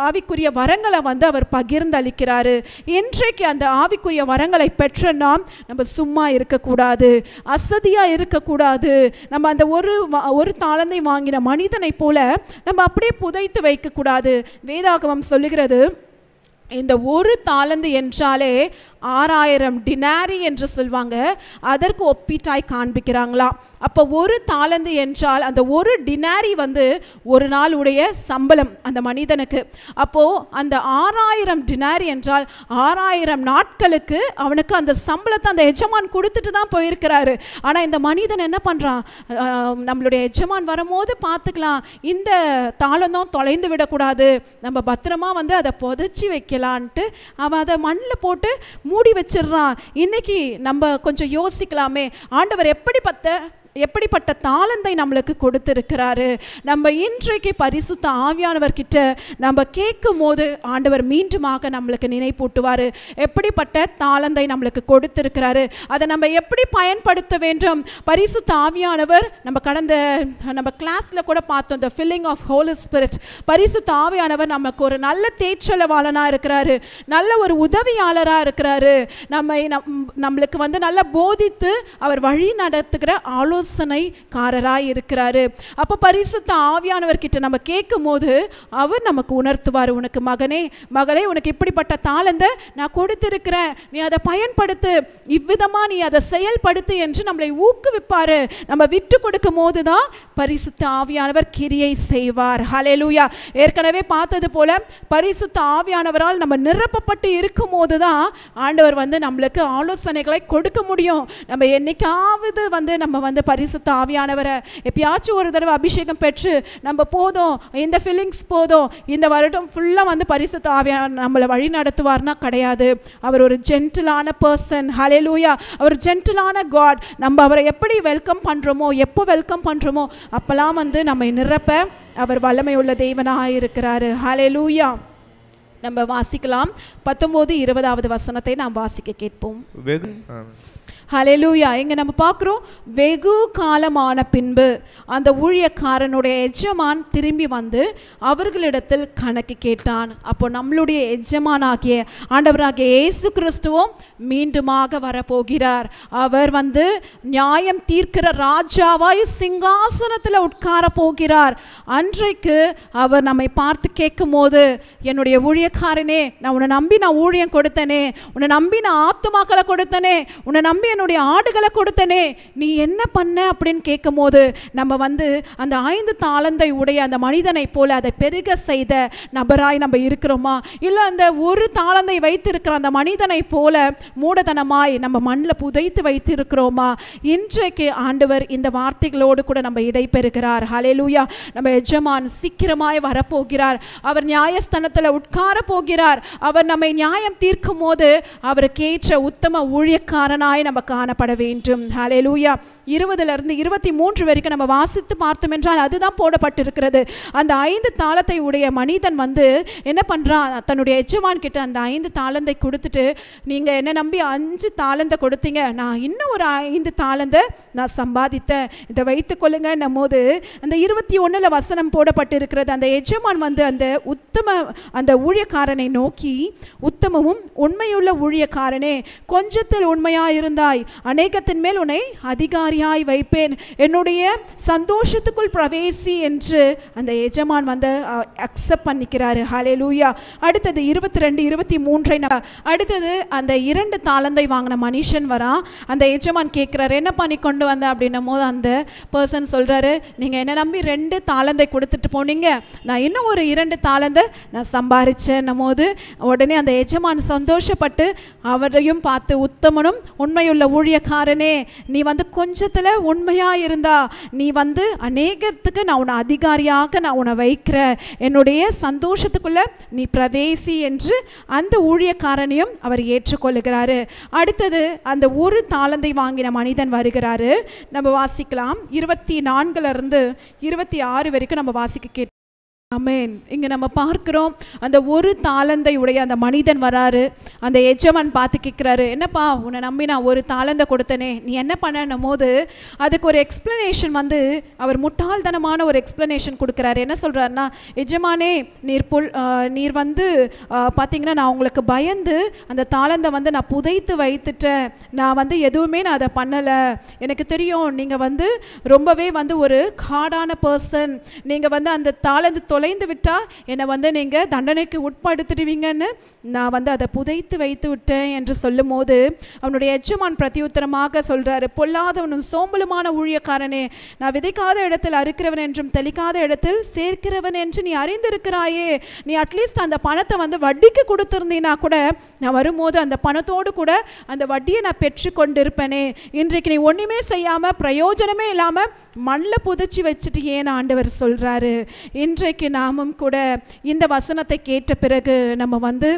ஆவிக்குரிய வரங்களை அவர் பகிர்ந்தளிக்கிறாரு. இன்றைக்கு அந்த ஆவிக்குரிய வரங்களை பெற்ற நம்ம சும்மா இருக்கக்கூடாது, அசதியாக இருக்கக்கூடாது. நம்ம அந்த ஒரு தாளந்தை வாங்கின மனிதனை போல நம்ம அப்படியே புதைத்து வைக்கக்கூடாது. வேதாகமம் சொல்லுகிறது, இந்த 1 தாலந்து என்றாலே 6000 டினாரி என்று சொல்வாங்க. அதற்கு ஒப்பீட்டாய் காண்பிக்கிறாங்களாம். அப்போ 1 தாலந்து என்றால் அந்த 1 டினாரி ஒரு நாள் உடைய சம்பளம் அந்த மனிதனுக்கு. அப்போது அந்த 6000 டினாரி என்றால் 6000 நாட்களுக்கு அவனுக்கு அந்த சம்பளத்தை அந்த எஜமான் கொடுத்துட்டு தான் போயிருக்கிறாரு. ஆனால் இந்த மனிதன் என்ன பண்ணுறான், நம்மளுடைய எஜமான் வரும்போது பார்த்துக்கலாம், இந்த தாளந்தும் தொலைந்து விடக்கூடாது, நம்ம பத்திரமா அதை புதைச்சி வைக்கலான்ட்டு அவன் அதை மண்ணில் போட்டு மூடி வச்சிடறான். இன்னைக்கு நம்ம கொஞ்சம் யோசிக்கலாமே, ஆண்டவர் எப்படிப்பட்ட தாளந்தை நம்மளுக்கு கொடுத்திருக்கிறாரு. நம்ம இன்றைக்கு பரிசுத்த ஆவியானவர்கிட்ட நம்ம கேட்கும் போது ஆண்டவர் மீண்டுமாக நம்மளுக்கு நினைப்பூட்டுவார், எப்படிப்பட்ட தாளந்தை நம்மளுக்கு கொடுத்திருக்கிறாரு, அதை நம்ம எப்படி பயன்படுத்த வேண்டும். பரிசுத்த ஆவியானவர் நம்ம கிளாஸில் கூட பார்த்தோம், the filling of Holy Spirit. பரிசுத்த ஆவியானவர் நமக்கு ஒரு நல்ல தேற்றளவாளனாக இருக்கிறாரு, நல்ல ஒரு உதவியாளராக இருக்கிறாரு, நம்மளுக்கு நல்ல போதித்து அவர் வழி நடத்துகிற ஆலோசனைக்காரராய் இருக்கிறாரு. அப்போ பரிசுத்த ஆவியானவர்கிட்ட நம்ம கேட்கும் போது அவர் நமக்கு உணர்த்துவார், உனக்கு மகளே உனக்கு இப்படிப்பட்ட தாளந்தை நான் கொடுத்திருக்கிறேன், நீ அதை பயன்படுத்து, இவ்விதமா நீ அதை செயல்படுத்து என்று நம்மளை ஊக்குவிப்பாரு. நம்ம விட்டு கொடுக்கும் போது தான் பரிசுத்த ஆவியானவர் கிரியை செய்வார். ஹல்லேலூயா. ஏற்கனவே பார்த்தது போல பரிசுத்த ஆவியானவரால் நம்ம நிரப்பப்பட்டு இருக்கும் போது தான் ஆண்டவர் நம்மளுக்கு ஆலோசனைகளை கொடுக்க முடியும். நம்ம என்னைக்காவது நம்ம பரிசுத்த ஆவியானவரை எப்பயாச்சும் ஒரு தடவை அபிஷேகம் பெற்று நம்ம போதும், இந்த ஃபீலிங்ஸ் போதும், இந்த வருடம் ஃபுல்லாக பரிசுத்த ஆவியானவர் நம்மளை வழி நடத்துவார்னா கிடையாது. அவர் ஒரு ஜென்டிலான பர்சன். ஹல்லேலூயா. அவர் ஜென்டிலான காட். நம்ம அவரை எப்படி வெல்கம் பண்ணுறோமோ, எப்போ வெல்கம் பண்ணுறோமோ அப்போல்லாம் நம்மை நிரப்ப அவர் வல்லமை உள்ள தேவனாக இருக்கிறாரு. ஹல்லேலூயா. நம்ம வாசிக்கலாம். 19-20 வசனத்தை நாம் வாசிக்க கேட்போம். ஹல்லேலூயா. இங்கே நம்ம பார்க்குறோம், வெகு காலமான பின்பு அந்த ஊழியக்காரனுடைய எஜமான் திரும்பி அவர்களிடத்தில் கணக்கு கேட்டான். அப்போ நம்மளுடைய எஜமானாகிய ஆண்டவராகிய இயேசு கிறிஸ்துவும் மீண்டுமாக வரப்போகிறார். அவர் நியாயம் தீர்க்கிற ராஜாவாய் சிங்காசனத்தில் உட்கார போகிறார். அன்றைக்கு அவர் நம்மை பார்த்து கேட்கும் போது, என்னுடைய ஊழியக்காரனே, நான் உன்னை நம்பி நான் ஊழியம் கொடுத்தனே, உன்னை நம்பி நான் ஆத்துமாக்களை கொடுத்தனே, உன்னை நம்பி என்னுடைய ஆடுகளை கொடுத்தனே, நீ என்ன பண்ண அப்படின்னு கேட்கும் போது நம்ம அந்த 5 தாளந்தை உடைய அந்த மனிதனை போல அதை பெருக செய்த நபராய் நம்ம இருக்கிறோமா? இல்லை அந்த 1 தாளந்தை வைத்திருக்கிற அந்த மனிதனை போல மூடதனமாய் நம்ம மண்ணில் புதைத்து வைத்திருக்கிறோமா? இன்றைக்கு ஆண்டவர் இந்த வார்த்தைகளோடு கூட நம்ம இடைபெறுகிறார். ஹல்லேலூயா. நம்ம எஜமான் சீக்கிரமாய் வரப்போகிறார். அவர் நியாயஸ்தானத்தில் உட்கார போகிறார். அவர் நம்மை நியாயம் தீர்க்கும் போது அவருக்கு ஏற்ற உத்தம ஊழியக்காரனாய் நம்ம காணப்பட வேண்டும். ஹல்லேலூயா. 20 23 வரைக்கும் நம்ம வாசித்து பார்த்தோம் என்றால் அதுதான் போடப்பட்டிருக்கிறது. அந்த 5 தாளத்தை உடைய மனிதன் வந்து என்ன பண்ணுறான், தன்னுடைய எஜமான் கிட்ட அந்த 5 தாளந்தை கொடுத்துட்டு, நீங்கள் என்ன நம்பி 5 தாளந்தை கொடுத்தீங்க, நான் இன்னும் ஒரு 5 தாளந்தை நான் சம்பாதித்தேன், இதை வைத்துக் கொள்ளுங்கன்னும் போது அந்த 21 வசனம் போடப்பட்டிருக்கிறது. அந்த எஜமான் வந்து அந்த ஊழியக்காரனை நோக்கி, உத்தமமும் உண்மையுள்ள ஊழியக்காரனே, கொஞ்சத்தில் உண்மையாயிருந்தாய், அநேகத்தின் மேல் உன்னை அதிகாரியாய் வைப்பேன், என்னுடைய சந்தோஷத்துக்குள் பிரவேசி என்று அந்த எஜமான் வந்து அக்செப்ட் பண்ணிக்கிறாரு. ஹல்லேலூயா. அடுத்தது 22 23 அடுத்தது அந்த 2 தாளந்தை வாங்கின மனுஷன் வரான். அந்த எஜமான் கேட்குறாரு, என்ன பண்ணி கொண்டு வந்த அப்படின்னும் போது அந்த பர்சன் சொல்கிறாரு, நீங்கள் என்ன நம்பி 2 தாளந்தை கொடுத்துட்டு போனீங்க, நான் இன்னும் ஒரு 2 தாளந்தை நான் சம்பாதிச்சேன்னும் போது உடனே அந்த எஜமான் சந்தோஷப்பட்டு அவரையும் பார்த்து, உத்தமனும் உண்மையுள்ள ஊழியக்காரனே, நீ வந்து கொஞ்சத்தில் உண்மையாக இருந்தா நீ வந்து அநேகத்துக்கு நான் உன்னை அதிகாரியாக நான் உன்னை வைக்கிறேன், என்னுடைய சந்தோஷத்துக்குள்ள நீ பிரவேசி என்று அந்த ஊழியக்காரனையும் அவர் ஏற்றுக்கொள்ளுகிறாரு. அடுத்தது அந்த ஒரு தாளந்தை வாங்கின மனிதன் வருகிறாரு. நம்ம வாசிக்கலாம் 24 26 வரைக்கும் நம்ம வாசிக்க கேட்டு. ஆமென். இங்கே நம்ம பார்க்குறோம், அந்த ஒரு தாளந்தை உடைய அந்த மனிதன் வராரு. அந்த எஜமான் பார்த்து கேட்குறாரு, என்னப்பா உன்னை நம்பி நான் ஒரு தாளந்தை கொடுத்தனே, நீ என்ன பண்ணணும் போது அதுக்கு ஒரு எக்ஸ்ப்ளனேஷன் வந்து அவர் முட்டாள்தனமான ஒரு எக்ஸ்ப்ளனேஷன் கொடுக்குறாரு. என்ன சொல்கிறாருன்னா, எஜமானே நீர் வந்து பார்த்தீங்கன்னா நான் உங்களுக்கு பயந்து அந்த தாளந்தை வந்து நான் புதைத்து வைத்துட்டேன், நான் வந்து எதுவுமே நான் அதை பண்ணலை, எனக்கு தெரியும் நீங்கள் வந்து ரொம்பவே வந்து ஒரு ஹார்டான பர்சன், நீங்கள் வந்து அந்த தாளந்து தொலைந்து விட்டால் என்னை வந்து நீங்கள் தண்டனைக்கு உட்படுத்திடுவீங்கன்னு நான் வந்து அதை புதைத்து வைத்து விட்டேன் என்று சொல்லும் போது அவனுடைய எஜமான் பிரதியுத்தரமாக சொல்கிறாரு, பொல்லாதவனும் சோம்பலுமான ஊழியக்காரனே, நான் விதைக்காத இடத்தில் அறுக்கிறவன் என்றும் தெளிக்காத இடத்தில் சேர்க்கிறவன் என்று நீ அறிந்திருக்கிறாயே, நீ அட்லீஸ்ட் அந்த பணத்தை வந்து வட்டிக்கு கொடுத்துருந்தீனா கூட நான் வரும்போது அந்த பணத்தோடு கூட அந்த வட்டியை நான் பெற்று கொண்டிருப்பேனே, இன்றைக்கு நீ ஒன்றுமே செய்யாமல் பிரயோஜனமே இல்லாமல் மண்ணில் புதைச்சி வச்சுட்டு ஏன் ஆண்டவர் சொல்கிறாரு. இன்றைக்கு நாமும் கூட இந்த வசனத்தை கேட்ட பிறகு நம்ம வந்து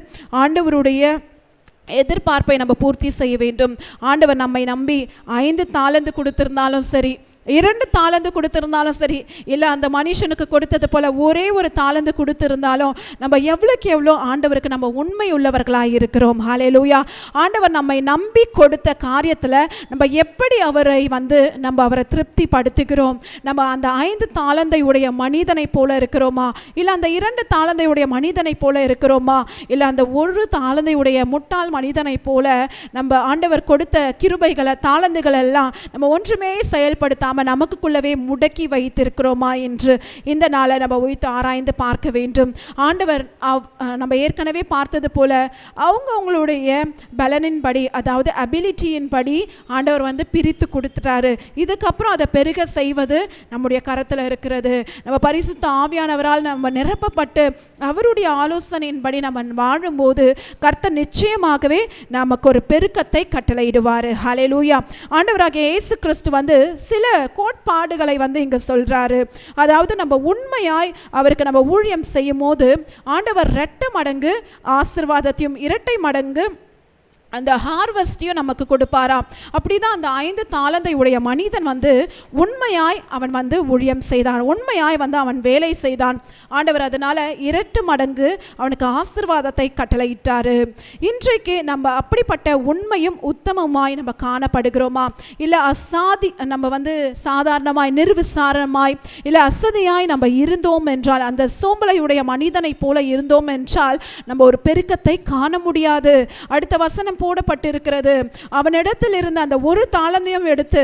ஆண்டவருடைய எதிர்பார்ப்பை நம்ம பூர்த்தி செய்ய வேண்டும். ஆண்டவர் நம்மை நம்பி 5 தாளந்து கொடுத்திருந்தாலும் சரி, 2 தாளந்து கொடுத்திருந்தாலும் சரி, இல்லை அந்த மனுஷனுக்கு கொடுத்தது போல் ஒரே ஒரு தாளந்து கொடுத்திருந்தாலும் நம்ம எவ்வளோக்கு எவ்வளோ ஆண்டவருக்கு நம்ம உண்மை உள்ளவர்களாக இருக்கிறோம். ஹல்லேலூயா. ஆண்டவர் நம்மை நம்பி கொடுத்த காரியத்தில் நம்ம எப்படி அவரை வந்து நம்ம அவரை திருப்தி படுத்துகிறோம், நம்ம அந்த 5 தாளந்தை உடைய மனிதனை போல இருக்கிறோமா, இல்லை அந்த 2 தாளந்தை உடைய மனிதனை போல இருக்கிறோமா, இல்லை அந்த ஒரு தாளந்தை உடைய முட்டாள் மனிதனை போல நம்ம ஆண்டவர் கொடுத்த கிருபைகளை தாளந்துகள் எல்லாம் நம்ம ஒன்றுமே செயல்படுத்த நமக்குள்ளவே முடக்கி வைத்திருக்கிறோமா என்று இந்த நாளை நம்ம உயிர்த்து ஆராய்ந்து பார்க்க வேண்டும். ஆண்டவர் நம்ம ஏற்கனவே பார்த்தது போல அவங்களுடைய பலனின்படி, அதாவது அபிலிட்டியின் படி ஆண்டவர் வந்து பிரித்து கொடுத்துட்டாரு. இதுக்கப்புறம் அதை பெருக செய்வது நம்முடைய கரத்தில் இருக்கிறது. நம்ம பரிசுத்த ஆவியானவரால் நம்ம நிரப்பப்பட்டு அவருடைய ஆலோசனையின்படி நம்ம வாழும்போது கர்த்தர் நிச்சயமாகவே நமக்கு ஒரு பெருக்கத்தை கட்டளையிடுவார். ஹல்லேலூயா. ஆண்டவராகிய இயேசு கிறிஸ்து வந்து சில கோட்பாடுகளை வந்து இங்க சொல்றாரு. அதாவது நம்ம உண்மையாய் அவருக்கு நம்ம ஊழியம் செய்யும் போது ஆண்டவர் 2 மடங்கு ஆசீர்வாதத்தையும் 2 மடங்கு அந்த ஹார்வெஸ்டையும் நமக்கு கொடுப்பாராம். அப்படிதான் அந்த 5 தாளந்தை உடைய மனிதன் வந்து உண்மையாய் அவன் வந்து ஊழியம் செய்தான், உண்மையாய் வந்து அவன் வேலை செய்தான். ஆண்டவர் அதனால 2 மடங்கு அவனுக்கு ஆசீர்வாதத்தை கட்டளையிட்டாரு. இன்றைக்கு நம்ம அப்படிப்பட்ட உண்மையும் உத்தமமாய் நம்ம காணப்படுகிறோமா, இல்லை நம்ம வந்து சாதாரணமாய் நிர்விசாரமாய் இல்லை அசதியாய் நம்ம இருந்தோம் என்றால், அந்த சோம்பலையுடைய மனிதனை போல இருந்தோம் என்றால் நம்ம ஒரு பெருக்கத்தை காண முடியாது. அடுத்த வசனம் போடப்பட்டிருக்கிறது, அவனிடத்தில் இருந்த அந்த ஒரு தாளந்தையும் எடுத்து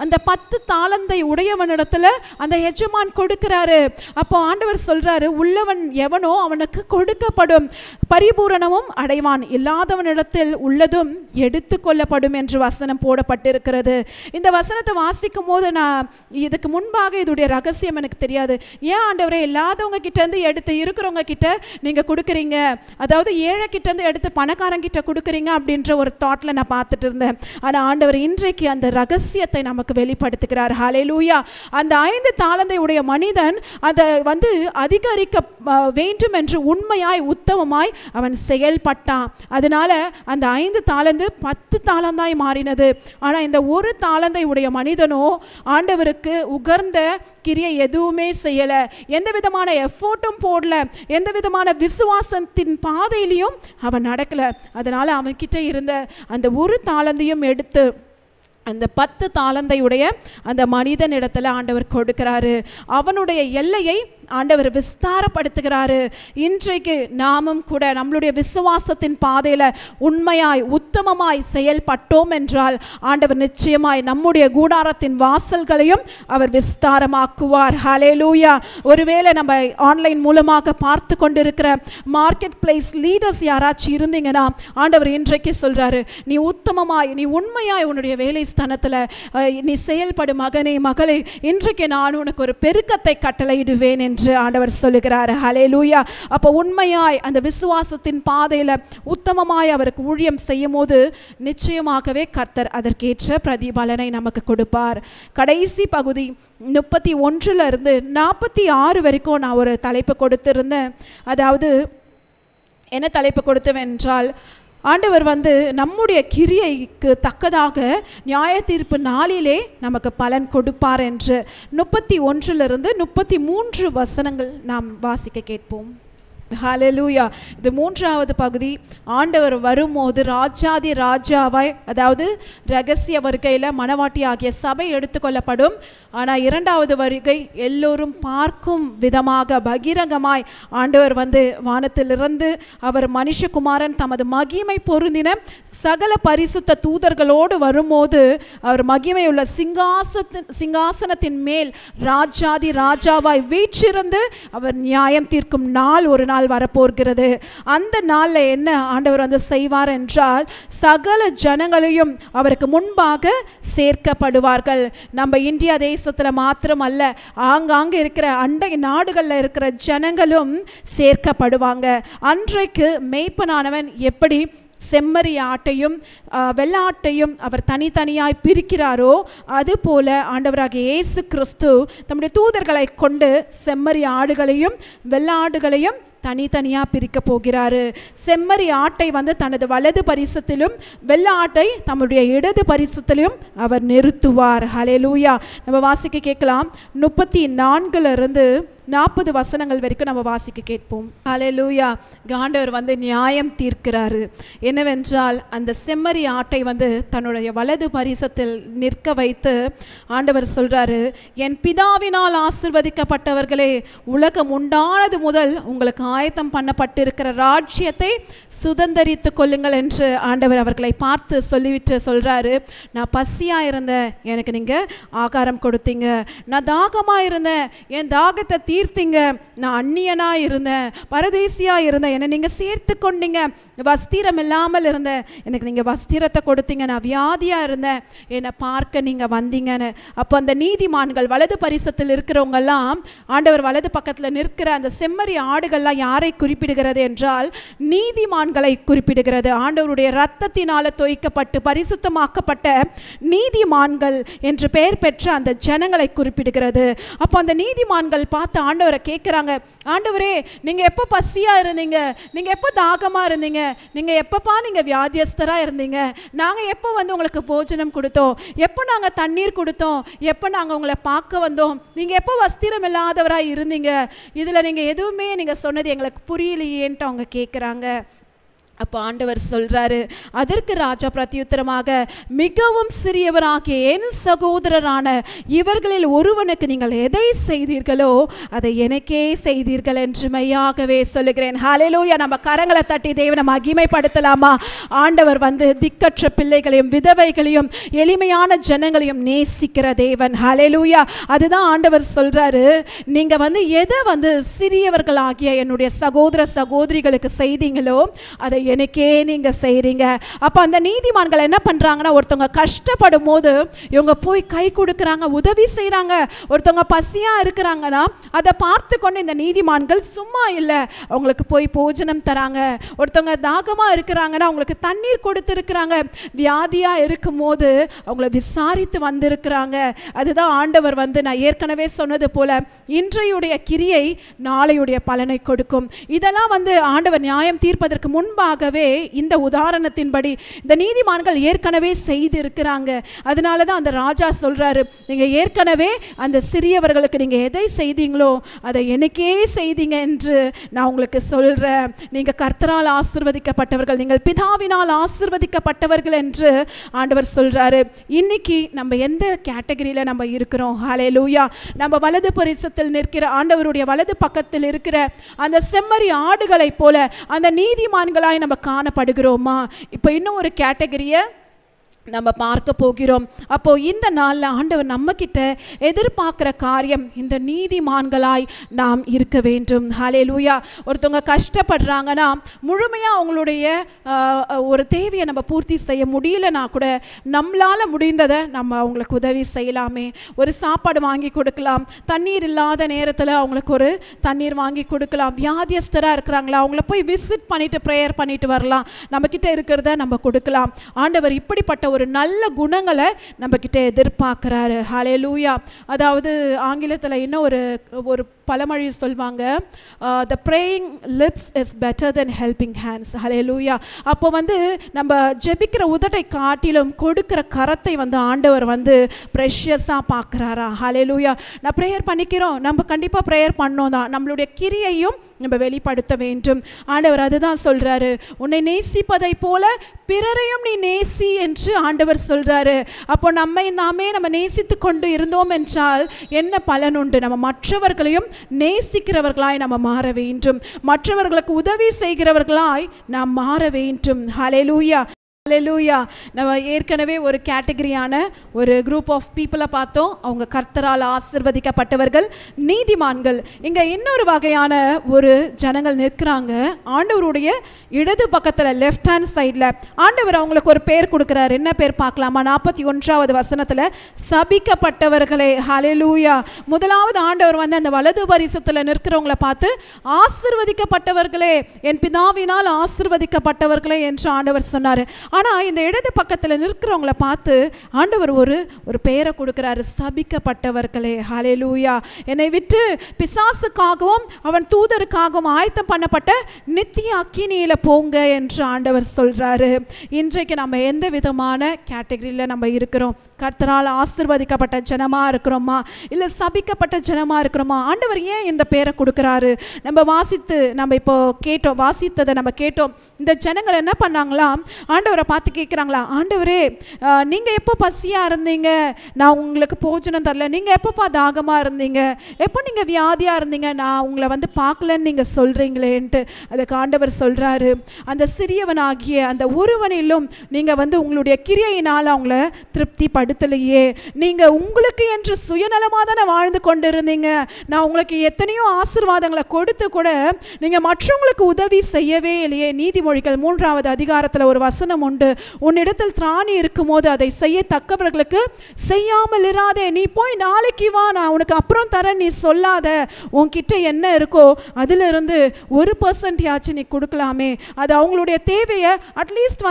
அந்த 10 தாளந்தை உடையவனிடத்துல அந்த எஜமான் கொடுக்கிறாரு. அப்போ ஆண்டவர் சொல்றாரு, உள்ளவன் எவனோ அவனுக்கு கொடுக்கப்படும், பரிபூரணமும் அடைவான், இல்லாதவனிடத்தில் உள்ளதும் எடுத்து கொள்ளப்படும் என்று வசனம் போடப்பட்டிருக்கிறது. இந்த வசனத்தை வாசிக்கும் போது நான் இதுக்கு முன்பாக இதோடைய ரகசியம் எனக்கு தெரியாது. ஏன் ஆண்டவரே இல்லாதவங்க கிட்ட இருந்து எடுத்து இருக்கிறவங்க கிட்ட நீங்க கொடுக்குறீங்க, அதாவது ஏழை கிட்ட இருந்து எடுத்து பணக்காரங்க கிட்ட கொடுக்குறீங்க அப்படின்ற என்ற ஒரு தாட்டில் நான் பார்த்துட்டு இருந்தேன். ஆனால் ஆண்டவர் இன்றைக்கு அந்த ரகசியத்தை நமக்கு வெளிப்படுத்துகிறார். ஹல்லேலூயா. அந்த 5 தாலந்தை உடைய மனிதன் அதை அதிகரிக்க வேண்டும் என்று உண்மையாய் உத்தமமாய் அவன் செயல்பட்டான். அதனால அந்த 5 தாலந்து 10 தாலந்தாய் மாறினது. ஆனால் இந்த ஒரு தாலந்தை உடைய மனிதனோ ஆண்டவருக்கு உகர்ந்த கிரியை எதுவுமே செய்யலை, எந்த விதமான எஃபோர்ட்டும் போடல, எந்த விதமான விசுவாசத்தின் பாதையிலையும் அவன் நடக்கலை. அதனால அவன்கிட்ட இருந்த அந்த ஒரு தாலந்தையும் எடுத்து அந்த 10 தாலந்தையுடைய அந்த மனிதனிடத்தில் ஆண்டவர் கொடுக்கிறாரு. அவனுடைய எல்லையை ஆண்டவர் விஸ்தாரப்படுத்துகிறாரு. இன்றைக்கு நாமும் கூட நம்மளுடைய விசுவாசத்தின் பாதையில் உண்மையாய் உத்தமமாய் செயல்பட்டோம் என்றால் ஆண்டவர் நிச்சயமாய் நம்முடைய கூடாரத்தின் வாசல்களையும் அவர் விஸ்தாரமாக்குவார். ஹல்லேலூயா. ஒருவேளை நம்ம ஆன்லைன் மூலமாக பார்த்து கொண்டிருக்கிற மார்க்கெட் பிளேஸ் லீடர்ஸ் யாராச்சும் இருந்தீங்கன்னா ஆண்டவர் இன்றைக்கு சொல்றாரு, நீ உத்தமமாய் நீ உண்மையாய் உன்னுடைய வேலை ஸ்தானத்தில் நீ செயல்படும் மகனே மகளே, இன்றைக்கு நான் உனக்கு ஒரு பெருக்கத்தை கட்டளையிடுவேன் என்று ஆண்டவர் சொல்லுகிறார். ஹல்லேலூயா. அப்போ உண்மையாய் அந்த விசுவாசத்தின் பாதையில் உத்தமமாய் அவருக்கு ஊழியம் செய்யும் போது நிச்சயமாகவே கர்த்தர் அதற்கேற்ற பிரதிபலனை நமக்கு கொடுப்பார். கடைசி பகுதி 31 to 46 வரைக்கும் நான் ஒரு தலைப்பு கொடுத்திருந்தேன். அதாவது என்ன தலைப்பு கொடுத்தேன் என்றால், ஆண்டவர் நம்முடைய கிரியைக்கு தக்கதாக நியாய தீர்ப்பு நாளிலே நமக்கு பலன் கொடுப்பார் என்று 31 to 33 வசனங்கள் நாம் வாசிக்க கேட்போம். ஹல்லேலூயா. இது 3வது பகுதி. ஆண்டவர் வரும்போது ராஜாதி ராஜாவாய், அதாவது ரகசிய வருகையில் மணவாட்டி ஆகிய சபை எடுத்துக்கொள்ளப்படும். ஆனால் 2வது வருகை எல்லோரும் பார்க்கும் விதமாக பகிரங்கமாய் ஆண்டவர் வானத்திலிருந்து அவர் மனுஷகுமாரன் தமது மகிமை பொருந்தின சகல பரிசுத்த தூதர்களோடு வரும்போது அவர் மகிமையுள்ள சிங்காசனத்தின் மேல் ராஜாதி ராஜாவாய் வீற்றிருந்து அவர் நியாயம் தீர்க்கும் நாள் ஒரு நாள் வரப்போகிறது. அந்த நாளில் என்ன ஆண்டவர் செய்வார் என்றால், சகல ஜனங்களையும் அவருக்கு முன்பாக சேர்க்கப்படுவார்கள். நம்ம இந்தியா தேசத்தில் மாத்திரம் அல்ல, ஆங்காங்கே இருக்கிற அண்டை நாடுகளில் இருக்கிற ஜனங்களும் சேர்க்கப்படுவாங்க. அன்றைக்கு மேய்ப்பனானவன் எப்படி செம்மறி ஆட்டையும் வெள்ளாட்டையும் அவர் தனித்தனியாய் பிரிக்கிறாரோ அதுபோல ஆண்டவராகிய இயேசு கிறிஸ்து தம்முடைய தூதர்களை கொண்டு செம்மறி ஆடுகளையும் வெள்ளாடுகளையும் தனித்தனியாக பிரிக்க போகிறாரு. செம்மறி ஆட்டை தனது வலது பரிசத்திலும் வெள்ளை ஆட்டை தம்முடைய இடது பரிசத்திலும் அவர் நிறுத்துவார். ஹல்லேலூயா. நம்ம வாசிக்க கேட்கலாம். 34 to 40 வசனங்கள் வரைக்கும் நம்ம வாசிக்க கேட்போம். ஹல்லேலூயா. ஆண்டவர் நியாயம் தீர்க்கிறாரு. என்னவென்றால் அந்த செம்மறி ஆட்டை தன்னுடைய வலது பரிசத்தில் நிற்க வைத்து ஆண்டவர் சொல்றாரு, என் பிதாவினால் ஆசீர்வதிக்கப்பட்டவர்களே, உலகம் உண்டானது முதல் உங்களுக்கு ஆயத்தம் பண்ணப்பட்டிருக்கிற ராஜ்யத்தை சுதந்தரித்து கொள்ளுங்கள் என்று ஆண்டவர் அவர்களை பார்த்து சொல்லிவிட்டு சொல்றாரு, நான் பசியா இருந்தேன், எனக்கு நீங்க ஆகாரம் கொடுத்தீங்க. நான் தாகமா இருந்தேன், என் தாகத்தை தீர்த்தீங்க. நான் அந்நியனா இருந்தேன், பரதேசியா இருந்தேன், என்னை நீங்க சேர்த்து கொண்டீங்க. வஸ்திரம் இல்லாமல் இருந்தேன், எனக்கு நீங்க வஸ்திரத்தை கொடுத்தீங்க. நான் வியாதியா இருந்தேன், என்னை பார்க்க நீங்க வந்தீங்கன்னு. அப்போ அந்த நீதிமான்கள் வலது பரிசத்தில் இருக்கிறவங்க எல்லாம் ஆண்டவர் வலது பக்கத்தில் நிற்கிற அந்த செம்மறி ஆடுகள்லாம் யாரை குறிப்பிடுகிறது என்றால் நீதிமான்களை குறிப்பிடுகிறது. ஆண்டவருடைய இரத்தத்தினால தோய்க்கப்பட்டு பரிசுத்தமாக்கப்பட்ட நீதிமான்கள் என்று பெயர் பெற்ற அந்த ஜனங்களை குறிப்பிடுகிறது. அப்போ அந்த நீதிமான்கள் பார்த்து ஆண்டவரை கேட்குறாங்க, ஆண்டவரே நீங்க எப்போ பசியா இருந்தீங்க, நீங்க எப்போ தாகமா இருந்தீங்க, நீங்க எப்பப்பா நீங்க வியாதியஸ்தரா இருந்தீங்க, நாங்க எப்போ உங்களுக்கு போஜனம் கொடுத்தோம், எப்போ நாங்க தண்ணீர் கொடுத்தோம், எப்போ நாங்க உங்களை பார்க்க வந்தோம், நீங்க எப்போ வஸ்திரம் இல்லாதவரா இருந்தீங்க, இதுல நீங்க எதுவுமே நீங்க சொன்னது எங்களுக்கு புரியலையேன்ட்டு அவங்க கேட்குறாங்க. அப்போ ஆண்டவர் சொல்றாரு, அதற்கு ராஜா பிரத்யுத்தரமாக, மிகவும் சிறியவராகிய என் சகோதரரான இவர்களில் ஒருவனுக்கு நீங்கள் எதை செய்தீர்களோ அதை எனக்கே செய்தீர்கள் என்று மெய்யாகவே சொல்லுகிறேன். ஹல்லேலூயா. நம்ம கரங்களை தட்டி தேவனை மகிமைப்படுத்தலாமா? ஆண்டவர் திக்கற்ற பிள்ளைகளையும் விதவைகளையும் எளிமையான ஜனங்களையும் நேசிக்கிற தேவன். ஹல்லேலூயா. அதுதான் ஆண்டவர் சொல்றாரு, நீங்க எதை சிறியவர்களாகிய என்னுடைய சகோதர சகோதரிகளுக்கு செய்தீங்களோ அதை எனக்கே நீங்க செய்றீங்க. அப்ப அந்த நீதிமான்கள் என்ன பண்றாங்கன்னா, ஒருத்தவங்க கஷ்டப்படும் போது இவங்க போய் கை கொடுக்கறாங்க, உதவி செய்றாங்க. ஒருத்தவங்க பசியா இருக்கிறாங்கன்னா அதை பார்த்து கொண்டு இந்த நீதிமான்கள் சும்மா இல்லை, அவங்களுக்கு போய் போஜனம் தராங்க. ஒருத்தவங்க தாகமா இருக்கிறாங்கன்னா அவங்களுக்கு தண்ணீர் கொடுத்துருக்குறாங்க. வியாதியா இருக்கும் போது அவங்கள விசாரித்து வந்திருக்கிறாங்க. அதுதான் ஆண்டவர் நான் ஏற்கனவே சொன்னது போல இன்றையுடைய கிரியை நாளையுடைய பலனை கொடுக்கும். இதெல்லாம் ஆண்டவர் நியாயம் தீர்ப்பதற்கு முன்பாகவே இந்த உதாரணத்தின்படி இந்த நீதிமான்கள் ஏற்கனவே செய்து இருக்கிறாங்க. அதனால தான் அந்த ராஜா சொல்றாரு, நீங்க ஏற்கனவே அந்த சிறியவர்களுக்கு நீங்க எதை செய்தீங்களோ அதை எனக்கே செய்தீங்க என்று நான் உங்களுக்கு சொல்றேன். நீங்க கர்த்தரால் ஆசீர்வதிக்கப்பட்டவர்கள், நீங்கள் பிதாவினால் ஆசீர்வதிக்கப்பட்டவர்கள் என்று ஆண்டவர் சொல்றாரு. இன்னைக்கு நம்ம எந்த கேட்டகரியில நம்ம இருக்கிறோம்? ஹல்லேலூயா. நம்ம வலது பரிசத்தில் நிற்கிற ஆண்டவருடைய வலது பக்கத்தில் இருக்கிற அந்த செம்மறி ஆடுகளை போல அந்த நீதிமான்களாய் நம்ம காணப்படுகிறோமா? இப்போ இன்னும் ஒரு கேட்டகரியை நம்ம பார்க்க போகிறோம். அப்போ இந்த நாளில் ஆண்டவர் நம்ம கிட்ட எதிர்பார்க்கிற காரியம் இந்த நீதிமான்களாய் நாம் இருக்க வேண்டும். ஹல்லேலூயா. ஒருத்தவங்க கஷ்டப்படுறாங்கன்னா முழுமையாக அவங்களுடைய ஒரு தேவையை நம்ம பூர்த்தி செய்ய முடியலனா கூட நம்மளால் முடிந்ததை நம்ம அவங்களுக்கு உதவி செய்யலாமே. ஒரு சாப்பாடு வாங்கி கொடுக்கலாம், தண்ணீர் இல்லாத நேரத்தில் அவங்களுக்கு ஒரு தண்ணீர் வாங்கி கொடுக்கலாம். வியாதியஸ்தராக இருக்கிறாங்களா, அவங்கள போய் விசிட் பண்ணிட்டு ப்ரேயர் பண்ணிட்டு வரலாம். நம்மக்கிட்ட இருக்கிறத நம்ம கொடுக்கலாம். ஆண்டவர் இப்படிப்பட்ட ஒரு நல்ல குணங்களை நம்ம கிட்ட எதிர்பார்க்கிறாரு. ஹல்லேலூயா. அதாவது ஆங்கிலத்தில் இன்னும் ஒரு பழமொழி சொல்வாங்க, the praying lips is better than helping hands. ஹல்லேலூயா. அப்போ நம்ம ஜெபிக்கிற உதட்டை காட்டிலும் கொடுக்கிற கரத்தை ஆண்டவர் ப்ரெஷியஸாக பார்க்குறாரா. ஹல்லேலூயா. நான் ப்ரேயர் பண்ணிக்கிறோம், நம்ம கண்டிப்பாக ப்ரேயர் பண்ணோம் தான், நம்மளுடைய கிரியையும் நம்ம வெளிப்படுத்த வேண்டும். ஆண்டவர் அதுதான் சொல்றாரு, உன்னை நேசிப்பதை போல பிறரையும் நீ நேசி என்று ஆண்டவர் சொல்றாரு. அப்போ நம்ம நேசித்து கொண்டு இருந்தோம் என்றால் என்ன பலன் உண்டு? நம்ம மற்றவர்களையும் நேசிக்கிறவர்களாய் நம்ம மாற வேண்டும், மற்றவர்களுக்கு உதவி செய்கிறவர்களாய் நாம் மாற வேண்டும். ஹல்லேலூயா. ஹல்லேலூயா. நம்ம ஏற்கனவே ஒரு கேட்டகரியான ஒரு குரூப் ஆஃப் பீப்புளை பார்த்தோம். அவங்க கர்த்தரால் ஆசீர்வதிக்கப்பட்டவர்கள், நீதிமான்கள். இங்கே இன்னொரு வகையான ஒரு ஜனங்கள் நிற்கிறாங்க. ஆண்டவருடைய இடது பக்கத்தில் லெஃப்ட் ஹேண்ட் சைடில் ஆண்டவர் அவங்களுக்கு ஒரு பேர் கொடுக்குறாரு. என்ன பேர் பார்க்கலாமா? 41வது வசனத்தில் சபிக்கப்பட்டவர்களே. ஹல்லேலூயா. முதலாவது ஆண்டவர் அந்த வலது பரிசத்தில் நிற்கிறவங்களை பார்த்து ஆசீர்வதிக்கப்பட்டவர்களே, என் பிதாவினால் ஆசீர்வதிக்கப்பட்டவர்களே என்று ஆண்டவர் சொன்னார். ஆனால் இந்த இடது பக்கத்தில் நிற்கிறவங்களை பார்த்து ஆண்டவர் ஒரு பெயரை கொடுக்கிறாரு, சபிக்கப்பட்டவர்களே. ஹல்லேலூயா. என்னை விட்டு பிசாசுக்காகவும் அவன் தூதருக்காகவும் ஆயத்தம் பண்ணப்பட்ட நித்திய அக்கினியில் போங்க என்று ஆண்டவர் சொல்றாரு. இன்றைக்கு நம்ம எந்த விதமான கேட்டகரியில் நம்ம இருக்கிறோம்? கர்த்தரால் ஆசீர்வதிக்கப்பட்ட ஜனமாக இருக்கிறோமா, இல்லை சபிக்கப்பட்ட ஜனமாக இருக்கிறோமா? ஆண்டவர் ஏன் இந்த பேரை கொடுக்குறாரு? நம்ம இப்போ வாசித்ததை நம்ம கேட்டோம். இந்த ஜனங்கள் என்ன பண்ணாங்களாம்? ஆண்டவரை பார்த்து கேட்குறாங்களா, ஆண்டவரே நீங்கள் எப்போ பசியாக இருந்தீங்க, நான் உங்களுக்கு போஜனம் தரல, நீங்கள் எப்போப்பா தாகமாக இருந்தீங்க, எப்போ நீங்கள் வியாதியாக இருந்தீங்க, நான் உங்களை பார்க்கலன்னு நீங்கள் சொல்கிறீங்களேன்ட்டு. அதுக்கு ஆண்டவர் சொல்கிறாரு, அந்த சிறியவனாகிய அந்த ஒருவனிலும் நீங்கள் உங்களுடைய கிரியையினால் அவங்கள திருப்தி படுத்தலையே. நீங்கள் உங்களுக்கு என்று சுயநலமாக தானே வாழ்ந்து கொண்டு இருந்தீங்க. நான் உங்களுக்கு எத்தனையோ ஆசீர்வாதங்களை கொடுத்து கூட நீங்கள் மற்றவங்களுக்கு உதவி செய்யவே இல்லையே. நீதிமொழிகள் 3வது அதிகாரத்தில் ஒரு வசனம் உண்டு, உன்னிடத்தில் திராணி இருக்கும் போது அதை செய்யத்தக்கவர்களுக்கு செய்யாமல் இராதே. நீ போய் நாளைக்கு வா, நான் உனக்கு அப்புறம் தரேன் நீ சொல்லாத. உன்கிட்ட என்ன இருக்கோ அதிலிருந்து 1% நீ கொடுக்கலாமே. அது அவங்களுடைய தேவையை அட்லீஸ்ட்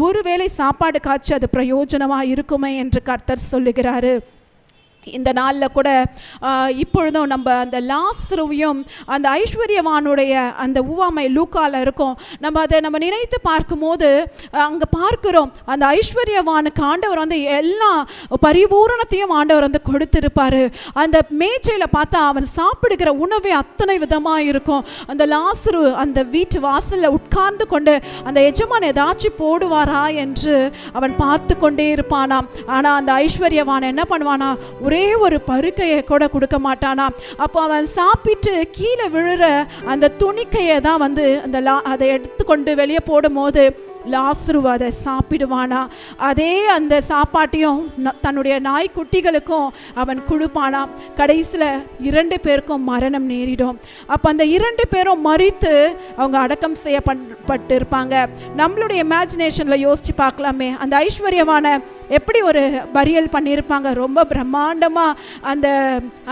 ஒரு வேளை சாப்பாடு காய்ச்சி அது பிரயோஜனமாக இருக்குமே என்று கர்த்தர் சொல்லுகிறாரு. இந்த நாளில் கூட இப்பொழுதும் நம்ம அந்த லாசருவையும் அந்த ஐஸ்வர்யவானுடைய அந்த உவமை லூக்கால இருக்கும். நம்ம நினைத்து பார்க்கும்போது அங்கே பார்க்கிறோம், அந்த ஐஸ்வர்யவானுக்கு ஆண்டவர் எல்லா பரிபூரணத்தையும் ஆண்டவர் கொடுத்திருப்பாரு. அந்த மேஜையில் பார்த்தா அவன் சாப்பிடுகிற உணவே அத்தனை விதமாக இருக்கும். அந்த லாசரு அந்த வீட்டு வாசலில் உட்கார்ந்து கொண்டு அந்த எஜமான் ஏதாச்சும் போடுவாரா என்று அவன் பார்த்து கொண்டே இருப்பானாம். ஆனால் அந்த ஐஸ்வர்யவான் என்ன பண்ணுவானா, ஒரே ஒரு பருக்கையை கூட கொடுக்க மாட்டானா. அப்போ அவன் சாப்பிட்டு கீழே விழுற அந்த துணிக்கையை தான் அதை எடுத்துக்கொண்டு வெளியே போடும் போது லாசரு அதை சாப்பிடுவானா, அதே அந்த சாப்பாட்டையும் தன்னுடைய நாய்க்குட்டிகளுக்கும் அவன் கொடுப்பானா. கடைசியில் 2 பேருக்கும் மரணம் நேரிடும். அப்போ அந்த 2 பேரும் மரித்து அவங்க அடக்கம் செய்யப்பட்டிருப்பாங்க. நம்மளுடைய இமேஜினேஷனில் யோசித்து பார்க்கலாமே, அந்த ஐஸ்வர்யவான எப்படி ஒரு பரியல் பண்ணியிருப்பாங்க. ரொம்ப பிரம்மாண்டமாக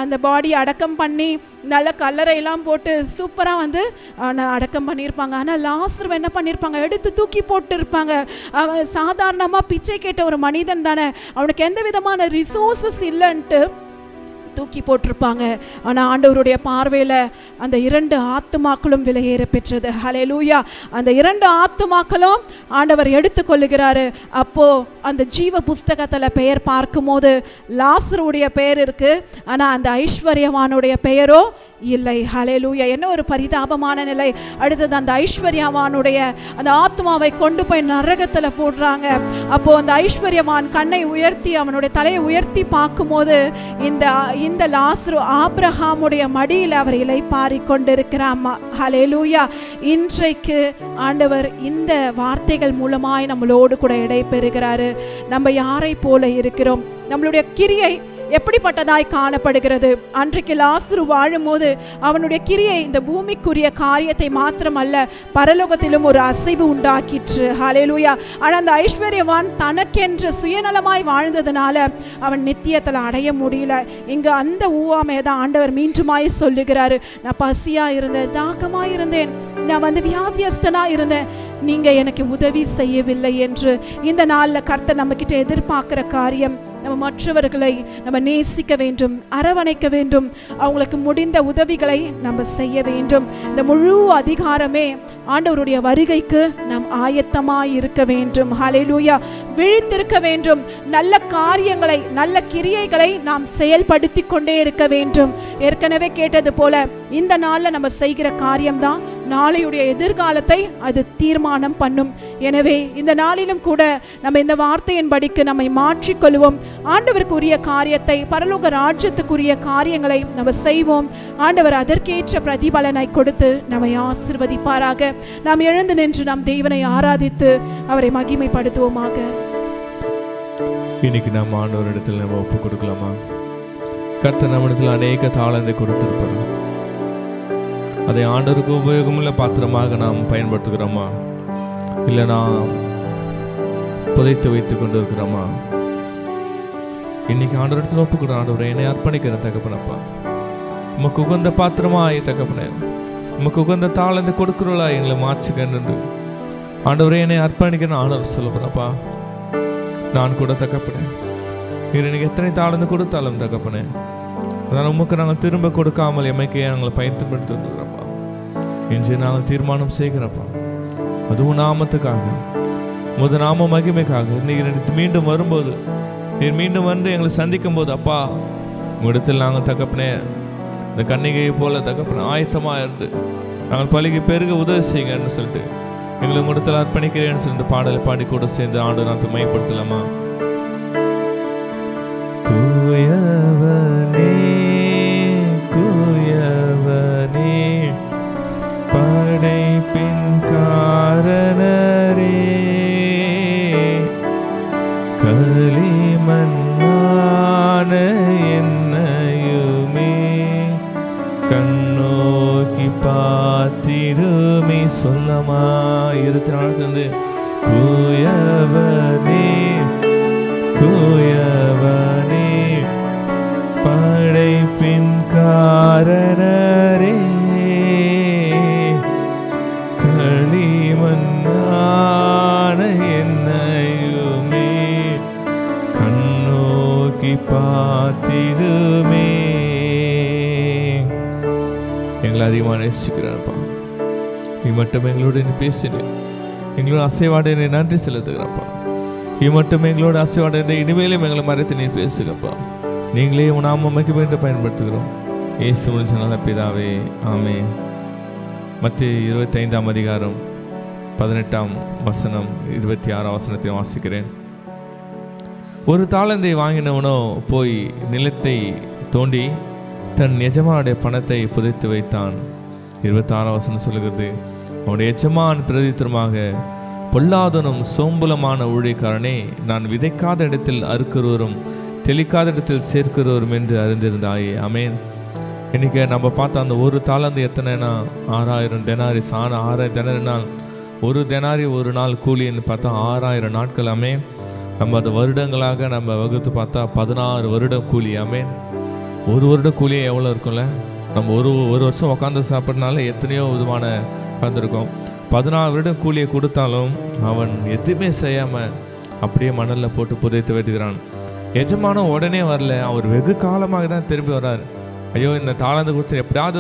அந்த பாடி அடக்கம் பண்ணி நல்ல கல்லறையெல்லாம் போட்டு சூப்பராக அடக்கம் பண்ணியிருப்பாங்க. ஆனால் லாசரு என்ன பண்ணியிருப்பாங்க, எடுத்து தூக்கி போட்டு இருப்பாங்க. அவன் சாதாரணமாக பிச்சை கேட்ட ஒரு மனிதன் தானே, அவனுக்கு எந்த விதமான ரிசோர்ஸஸ் இல்லைன்ட்டு தூக்கி போட்டிருப்பாங்க. ஆனால் ஆண்டவருடைய பார்வையில் அந்த 2 ஆத்துமாக்களும் விலையேற பெற்றது. ஹல்லேலூயா. அந்த 2 ஆத்துமாக்களும் ஆண்டவர் எடுத்துக்கொள்ளுகிறாரு. அப்போது அந்த ஜீவ புஸ்தகத்தில் பெயர் பார்க்கும்போது லாசருடைய பெயர் இருக்குது, ஆனால் அந்த ஐஸ்வர்யவானுடைய பெயரோ இல்லை. ஹல்லேலூயா. என்ன ஒரு பரிதாபமான நிலை. அடுத்தது அந்த ஐஸ்வர்யவானுடைய அந்த ஆத்மாவை கொண்டு போய் நரகத்தில் போடுறாங்க. அப்போது அந்த ஐஸ்வர்யவான் கண்ணை உயர்த்தி அவனுடைய தலையை உயர்த்தி பார்க்கும்போது இந்த லாசரு ஆபிரகாமுடைய மடியில் அவர் இளைப்பாரி கொண்டிருக்கிறார். ஹல்லேலூயா. இன்றைக்கு ஆண்டவர் இந்த வார்த்தைகள் மூலமாய் நம்மளோடு கூட இடைபெறுகிறாரு. நம்ம யாரை போல இருக்கிறோம், நம்மளுடைய கிரியை எப்படிப்பட்டதாய் காணப்படுகிறது. அன்றைக்கு லாசரு வாழும்போது அவனுடைய கிரியை இந்த பூமிக்குரிய காரியத்தை மாத்திரமல்ல, பரலோகத்திலும் ஒரு அசைவு உண்டாக்கிற்று. ஹல்லேலூயா. ஆனால் அந்த ஐஸ்வர்யவான் தனக்கென்று சுயநலமாய் வாழ்ந்ததுனால அவன் நித்தியத்தில் அடைய முடியல. இங்கு அந்த ஊவாமையை தான் ஆண்டவர் மீண்டுமாய் சொல்லுகிறாரு. நான் பசியாக இருந்தேன், தாகமாக இருந்தேன், நான் வியாதியஸ்தனாக இருந்தேன், நீங்கள் எனக்கு உதவி செய்யவில்லை என்று. இந்த நாளில் கர்த்தர் நம்மக்கிட்ட எதிர்பார்க்குற காரியம், நம்ம மற்றவர்களை நம்ம நேசிக்க வேண்டும், அரவணைக்க வேண்டும், அவங்களுக்கு முடிந்த உதவிகளை நம்ம செய்ய வேண்டும். இந்த முழு அதிகாரமே ஆண்டவருடைய வருகைக்கு நாம் ஆயத்தமாய் இருக்க வேண்டும். ஹல்லேலூயா. விழித்திருக்க வேண்டும். நல்ல காரியங்களை, நல்ல கிரியைகளை நாம் செயல்படுத்தி கொண்டே இருக்க வேண்டும். ஏற்கனவே கேட்டது போல இந்த நாளில் நம்ம செய்கிற காரியம்தான் நாளையுடைய எதிர்காலத்தை அது தீர்மானம் பண்ணும். எனவே இந்த நாளிலும் கூட நம்ம இந்த வார்த்தையின் படிக்கு நம்மை மாற்றிக்கொள்வோம். ஆண்டவருக்குரிய காரியத்தை, பரலோக ராஜ்யத்துக்குரிய காரியங்களை நம்ம செய்வோம். ஆண்டவர் அதற்கேற்ற பிரதிபலனை கொடுத்து நம்மை ஆசீர்வதிப்பாராக. நாம் எழுந்து நின்று நாம் தேவனை ஆராதித்து அவரை மகிமைப்படுத்துவோமாக. இன்னைக்கு நம்ம ஆண்டவர் இடத்துல நம்ம ஒப்பு கொடுக்கலாமா? கர்த்தர் நம்மிடத்தில் அநேக தாளந்தை கொடுத்திருப்பார். அதை ஆண்டவருக்கு உபயோகமுள்ள பாத்திரமாக நாம் பயன்படுத்துகிறோமா, இல்லை நாம் புதைத்து வைத்துக் கொண்டு இருக்கிறோமா? இன்னைக்கு ஆண்டவரிடத்தில் ஒப்புக்கொடு. ஆண்டவரை, என்னை அர்ப்பணிக்கிறேன் தகப்பனப்பா, உமக்கு உகந்த பாத்திரமா தகப்பனே, உமக்கு உகந்த தாளந்தை கொடுக்குறோளா எங்களை மாற்றுக்கன்று. ஆண்டவரை, என்னை அர்ப்பணிக்கிறேன். ஆண்டவர் சொல்லுப்பனப்பா, நான் கூட தகப்பனே, எனக்கு எத்தனை தாளந்து கொடுத்தாலும் தகப்பனே, அதனால் உமக்கு நாங்கள் திரும்ப கொடுக்காமல் எமைக்கையே நாங்கள் பயன்படுத்தி வந்துக்கிறோப்பா. இன்று நாங்கள் தீர்மானம் செய்கிறப்பா, அதுவும் நாமத்துக்காக, முத நாம மகிமைக்காக. நீர் மீண்டும் வரும்போது, நீர் மீண்டும் வந்து எங்களை சந்திக்கும் போது அப்பா, உங்களிடத்தில் நாங்கள் தகப்பனே இந்த கன்னிகையை போல தகப்பனே ஆயத்தமாக இருந்து நாங்கள் பலிக்கு பெருக உதவி செய்யுங்கன்னு சொல்லிட்டு எங்களை உங்களிடத்தில் அர்ப்பணிக்கிறேன்னு சொல்லிட்டு பாடலை பாடி கூட சேர்ந்து ஆண்டு நான் மையப்படுத்தலாமா? குயவனே குயவனே படைப்பின் காரணரே, களிமண்ணான என்னையுமே கண்ணோக்கி பார்த்திடுமே. சொல்லமா 24 குயவனே குயவனே படைப்பின் காரணரே, களிமண்ணான என்னையுமே கண்ணோக்கி பார்த்திடுமே. எங்களை அதிகமாக நேசிக்கிறாப்பா. நீ மட்டும் எங்களோட பேசினேன், எங்களோட அசைவாடு நன்றி செலுத்துகிறப்பா. நீ மட்டும் எங்களோட அசைவாடு இனிமேலும் எங்களை மறைத்து நீ பேசுங்கப்பா. நீங்களே நாம மகிமையை பயன்படுத்துகிறோம். இயேசுவின் நல்ல பிதாவே, ஆமென். மத்தேயு 25ஆம் அதிகாரம் 18ஆம் வசனம் 26ஆம் வசனத்தை வாசிக்கிறேன். ஒரு தாளந்தை வாங்கினவனோ போய் நிலத்தை தோண்டி தன் எஜமானுடைய பணத்தை புதைத்து வைத்தான். 26ஆம் வசனம் சொல்லுகிறது, அவனுடைய எஜமான் பிரதித்திரமாக பொல்லாதனும் சோம்பலமான ஊழியக்காரனே, நான் விதைக்காத இடத்தில் அறுக்கிறவரும் தெளிக்காத இடத்தில் சேர்க்கிறவரும் என்று அறிந்திருந்தாயே. ஆமேன். இன்னைக்கு நம்ம பார்த்தா அந்த ஒரு தாளந்து எத்தனைனா 6000 தெனாரி. 6000 தெனாரினால் ஒரு தெனாரி ஒரு நாள் கூலின்னு பார்த்தா 6000 நாட்கள். ஆமேன். நம்ம அது வருடங்களாக நம்ம வகுத்து பார்த்தா 16 வருடம் கூலி. ஆமேன். ஒரு வருட கூலியே எவ்வளோ இருக்கும்ல? நம்ம ஒரு வருஷம் உட்காந்து சாப்பிட்றதுனால எத்தனையோ விதமான உட்காந்துருக்கோம். 16 வருடம் கூலியை கொடுத்தாலும் அவன் எதுவுமே செய்யாமல் அப்படியே மணலில் போட்டு புதைத்து வைத்துக்கிறான். எஜமானம் உடனே வரல, அவர் வெகு காலமாக தான் திரும்பி வர்றார். ஐயோ, இந்த தாளந்து கொடுத்து எப்படியாவது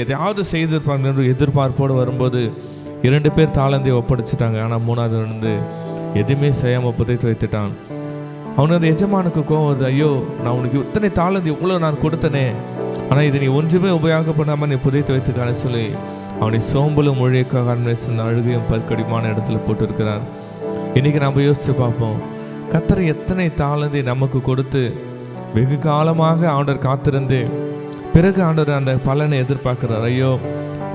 எதையாவது செய்திருப்பாங்க என்று எதிர்பார்ப்போடு வரும்போது 2 பேர் தாளந்தை ஒப்படைச்சிட்டாங்க. ஆனால் 3வது வந்து எதுவுமே செய்யாமல் புதைத்து வைத்துட்டான். அவனுக்கு அந்த எஜமானுக்கு கோவம் வருது. ஐயோ, நான் உனக்கு இத்தனை தாளந்து இவ்வளோ நான் கொடுத்தனே, ஆனால் இதை நீ ஒன்றுமே உபயோகப்படாமல் நீ புதைத்து வைத்துக்கான்னு சொல்லி அவனை சோம்பலும் மொழிக்காக அழுகையும் பற்கடிமான இடத்துல போட்டு இருக்கிறார். இன்றைக்கி நம்ம யோசித்து பார்ப்போம், கர்த்தர் எத்தனை தாளந்தை நமக்கு கொடுத்து வெகு காலமாக ஆண்டவர் காத்திருந்து பிறகு ஆண்டவர் அந்த பலனை எதிர்பார்க்கிறார். ஐயோ,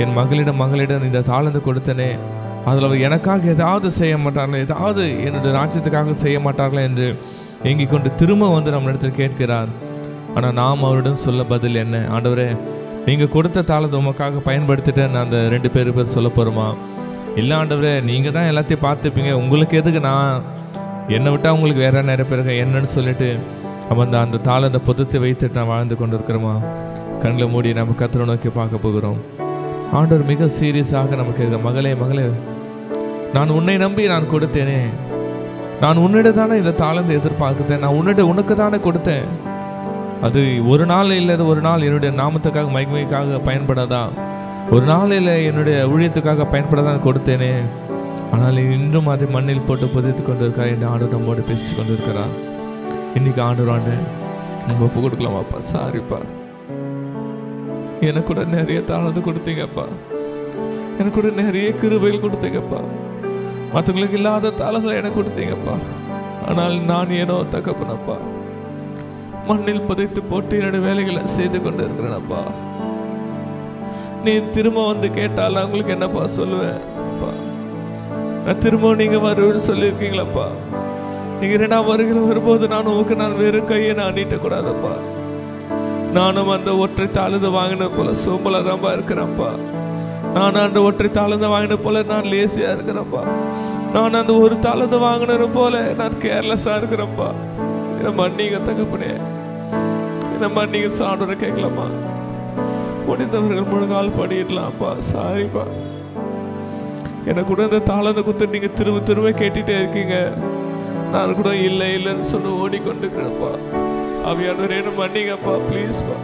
என் மகளிடம் இந்த தாளந்து கொடுத்தனே, அதில் அவர் எனக்காக ஏதாவது செய்ய மாட்டார்களா, ஏதாவது என்னுடைய ராஜ்யத்துக்காக செய்ய மாட்டார்களா என்று எங்கிக் கொண்டு திரும்ப வந்து நம்ம இடத்துல கேட்கிறார். ஆனால் நாம் அவரிடம் சொல்ல பதில் என்ன? ஆண்டவரே, நீங்கள் கொடுத்த தாளத்தை உமக்காக பயன்படுத்திட்டேன்னு அந்த 2 பேர் சொல்ல போகிறோமா? இல்லை ஆண்டவரே, நீங்கள் தான் எல்லாத்தையும் பார்த்துப்பீங்க, உங்களுக்கு எதுக்கு நான், என்னை விட்டால் உங்களுக்கு வேற நிறைய பேருக்கு என்னன்னு சொல்லிட்டு நம்ம அந்த தாளத்தை பொதுத்து வைத்துட்டு நான் வாழ்ந்து கொண்டு இருக்கிறோமா? கண்களை மூடி நம்ம கர்த்தரை நோக்கி பார்க்க போகிறோம். ஆண்டவர் மிக சீரியஸாக நமக்கு, மகளே நான் உன்னை நம்பி நான் கொடுத்தேனே, நான் உன்னிட தானே இந்த தாளத்தை எதிர்பார்க்கிறேன், நான் உனக்கு தானே கொடுத்தேன். அது ஒரு நாள் இல்லை, ஒரு நாள் என்னுடைய நாமத்துக்காக மகிமைக்காக பயன்படாதா, ஒரு நாள் இல்லை என்னுடைய ஊழியத்துக்காக பயன்படாதான் கொடுத்தேனே, ஆனால் இன்றும் அதை மண்ணில் போட்டு புதைத்து கொண்டு இருக்கிறார் என்று ஆண்டவர் நம்மோடு பேசி கொண்டு இருக்கிறார். இன்னைக்கு ஆண்டு நம்ம ஒப்பு கொடுக்கலாமாப்பா? சாரிப்பா, எனக்கு கூட நிறைய தாளந்து கொடுத்தீங்கப்பா, எனக்கு கூட நிறைய கிருபைகள் கொடுத்தீங்கப்பா, மற்றவங்களுக்கு இல்லாத தாளத்தை எனக்கு கொடுத்தீங்கப்பா. ஆனால் நான் ஏனோ தகப்பனப்பா மண்ணில் புதைத்து போட்டு என்னுடைய வேலைகளை செய்து கொண்டு இருக்கிறேனப்பா. நீ திரும்ப வந்து கேட்டால் உங்களுக்கு என்னப்பா சொல்லுவேன்? நான் திரும்ப நீங்க வருவேன்னு சொல்லியிருக்கீங்களப்பா. நீங்க 2ஆம் வருகிற வரும்போது நான் வெறும் கையை நான் நீட்டக்கூடாதப்பா. நானும் அந்த ஒற்றை தாளந்து வாங்கின போல சோம்பலாதான்ப்பா இருக்கிறேன்ப்பா. நான் அந்த ஒற்றை தாளந்து வாங்கின போல நான் லேசியா இருக்கிறேன்ப்பா. நான் அந்த ஒரு தாளந்து வாங்கினது போல நான் கேர்லெஸ்ஸா இருக்கிறேன்ப்பா. என்ன மன்னிங்க தகப்பனே, என்ன மன்னிங்க. சாண்டோரை கேட்கலாமா? முடிந்தவர்கள் முழுங்கால் படிடலாம்ப்பா. சாரிப்பா, எனக்கு கூட இந்த தாளந்து குத்து நீங்க திரும்ப கேட்டுட்டே இருக்கீங்க. நான் கூட இல்லைன்னு சொல்லி ஓடிக்கொண்டுக்கிறேன்ப்பா. ஆவியானவரே, என்ன மன்னிங்கப்பா, ப்ளீஸ்ப்பா.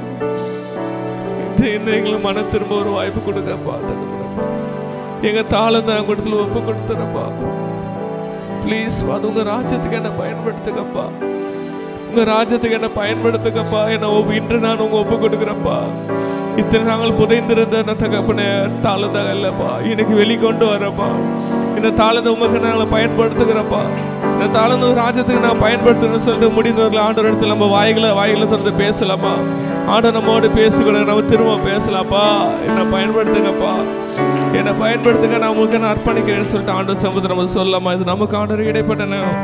எங்களை மன திரும்ப ஒரு வாய்ப்பு கொடுங்கப்பா. தகப்பனப்பா, எங்க தாளந்தை அவங்க இடத்துல ஒப்பு கொடுத்துறப்பா. ப்ளீஸ், அது உங்க ராஜ்யத்துக்கு என்ன பயன்படுத்துங்கப்பா, உங்க ராஜ்யத்துக்கு என்ன பயன்படுத்துங்கப்பா. இன்று நான் உங்க ஒப்பு கொடுக்குறப்பா. இத்தனை நாங்கள் புதைந்திருந்த தகப்பனே தாளந்தாக இல்லப்பா, எனக்கு வெளிக்கொண்டு வரப்பா. இந்த தாளந்தை உமக்கு நாங்கள் பயன்படுத்துகிறப்பா. இந்த தாளந்து ராஜ்யத்துக்கு நான் பயன்படுத்தணும்னு சொல்லிட்டு முடிந்தவர்கள் ஆண்டவர் இடத்துல நம்ம வாய்களை திறந்து பேசலாமா? ஆண்டவர் நம்மோடு பேசுகிறோம், நம்ம திரும்ப பேசலாம்ப்பா. என்னை பயன்படுத்துங்கப்பா, என்னை பயன்படுத்துங்க, நான் உங்களுக்கு நான் அர்ப்பணிக்கிறேன்னு சொல்லிட்டு ஆண்டவர் சமூகத்தை நம்ம சொல்லலாமா? இது நமக்கு ஆண்டவர் இடைப்பட்ட நேரம்.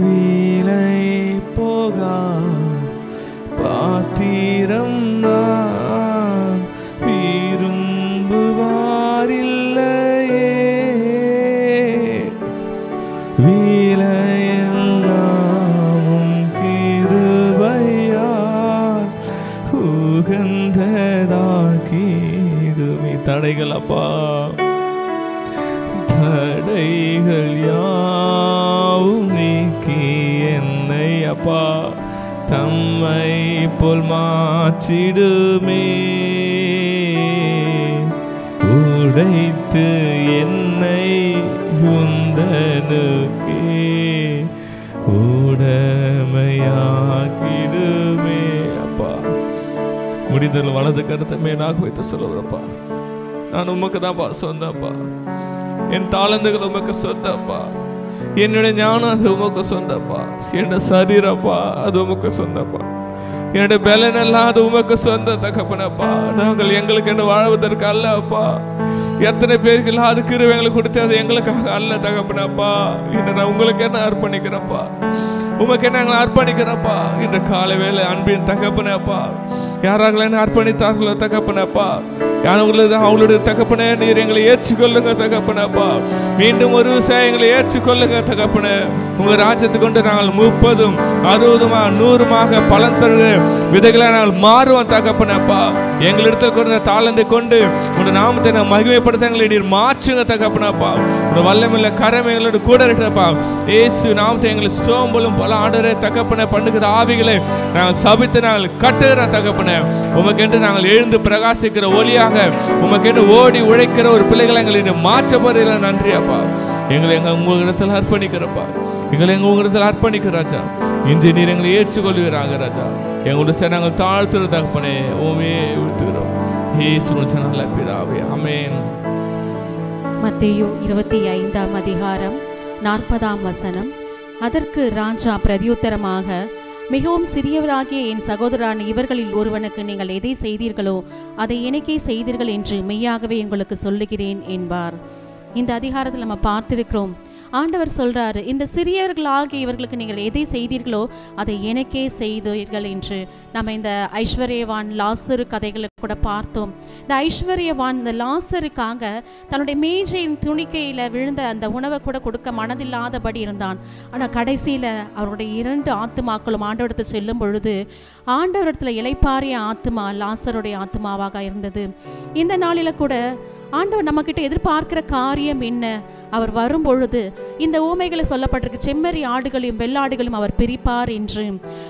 வீணை போகா பாத்திரம் நான் விரும்புவாரில்லையே, வீணையெல்லாம் கிருபையால் உகந்ததாக்கிடுமே. தடைகள் அப்பா, தடைகள் யாவும் நீக்கி என்னை அப்பா தம்மை போல் மாற்றிடுமே. உடைத்து என்னை உந்தனுக்கே உடமையாக்கிடுமே. அப்பா, முடிந்ததில் வலது கருத்தை மேலாக வைத்து சொல்லுறப்பா, நான் உமக்கு தான்ப்பா சொந்தப்பா. என் தாளந்துகள் உமக்கு சொந்தப்பா. என்னுடைய ஞானம் அது உமக்கு சொந்தப்பா. என்னோட சரீரப்பா அது உமக்கு சொந்தப்பா. என்னுடைய பலன் அல்லாத உமக்கு சொந்த தகப்பனப்பா. நாங்கள் எங்களுக்கு என்ன வாழ்வதற்கு அல்ல அப்பா. எத்தனை பேருக்கு இல்லாத கிருபை எங்களுக்கு கொடுத்து அது எங்களுக்காக அல்ல தகப்பனப்பா. இன்று நான் உங்களுக்கு என்ன அர்ப்பணிக்கிறப்பா, உமக்கு என்ன நாங்கள் அர்ப்பணிக்கிறப்பா. இன்று காலை வேலை அன்பின் தகப்பனப்பா, யாராக என்ன அர்ப்பணித்தார்களோ தகப்பனப்பா, அவங்களுடைய தகப்பனே நீர் எங்களை ஏற்றுக்கொள்ளுங்க தகப்பனப்பா. மீண்டும் ஒரு விஷயம் எங்களை ஏற்றுக்கொள்ளுங்க தகப்பனே. உங்க ராஜ்யத்தை கொண்டு நாங்கள் 30, 60, 100 பலன் தருகிற விதைகளை நாங்கள் மாறுவோம் தகப்பனப்பா. எங்களிடத்தில் கொடுத்த தாளந்தை கொண்டு உங்க நாமத்தை நான் மகிமைப்படுத்த எங்களை நீர் மாற்றுங்க தகப்பனப்பா. உங்க வல்லமையுள்ள கரம் எங்களோட கூட இருக்கிறப்பா. இயேசு நாமத்தை எங்களை சோம்பலும் பல ஆண்டவரே தகப்பனை பண்ணுகிற ஆவிகளை நாங்கள் சபித்து நாங்கள் கட்டுகிற தகப்பனை. உமக்கென்று நாங்கள் எழுந்து பிரகாசிக்கிற ஒளியாக உமக்கென்று ஓடி உழைக்கிற ஒரு பிள்ளைகளை எங்களை மாற்ற போறீங்களா? நன்றி அப்பா. எங்களை உங்களிடத்தில் அர்ப்பணிக்கிறப்பா. எங்களை உங்களிடத்தில் அர்ப்பணிக்கிறாச்சா. இன்று நீர் எங்களை ஏற்றுக்கொள்வீராக ராஜா. எங்களுடைய நாங்கள் தாழ்த்துற தகப்பனே ஓமே ஊத்துகிறோம். இயேசுவின் நல்ல பிதாவே ஆமென். மத்தேயு 25ஆம் அதிகாரம் 40ஆம் வசனம். அதற்கு ராஜா பிரதியுத்தரமாக, மிகவும் சிறியவராகிய என் சகோதரன் இவர்களில் ஒருவனுக்கு நீங்கள் எதை செய்தீர்களோ அதை எனக்கே செய்தீர்கள் என்று மெய்யாகவே உங்களுக்கு சொல்லுகிறேன் என்பார். இந்த அதிகாரத்தில் நம்ம பார்த்திருக்கிறோம், ஆண்டவர் சொல்றாரு, இந்த சிறியவர்களாகிய இவர்களுக்கு நீங்கள் எதை செய்தீர்களோ அதை எனக்கே செய்தீர்கள் என்று. நம்ம இந்த ஐஸ்வர்யவான் லாசரு கதைகளை கூட பார்த்தோம். இந்த ஐஸ்வர்யவான் இந்த லாசருக்காக தன்னுடைய மேஜையின் துணிக்கையில் விழுந்த அந்த உணவை கூட கொடுக்க மனதில்லாதபடி இருந்தான். ஆனால் கடைசியில் அவருடைய 2 ஆத்துமாக்களும் ஆண்டவரிடத்தில் செல்லும் பொழுது ஆண்டவரிடத்தில் இளைப்பாறிய ஆத்துமா லாசருடைய ஆத்துமாவாக இருந்தது. இந்த நாளில் கூட ஆண்டவர் நம்மக்கிட்ட எதிர்பார்க்கிற காரியம் என்ன? அவர் வரும்பொழுது இந்த ஊமைகளை சொல்லப்பட்டிருக்கு, செம்மறி ஆடுகளையும் வெள்ளாடுகளையும் அவர் பிரிப்பார் என்று.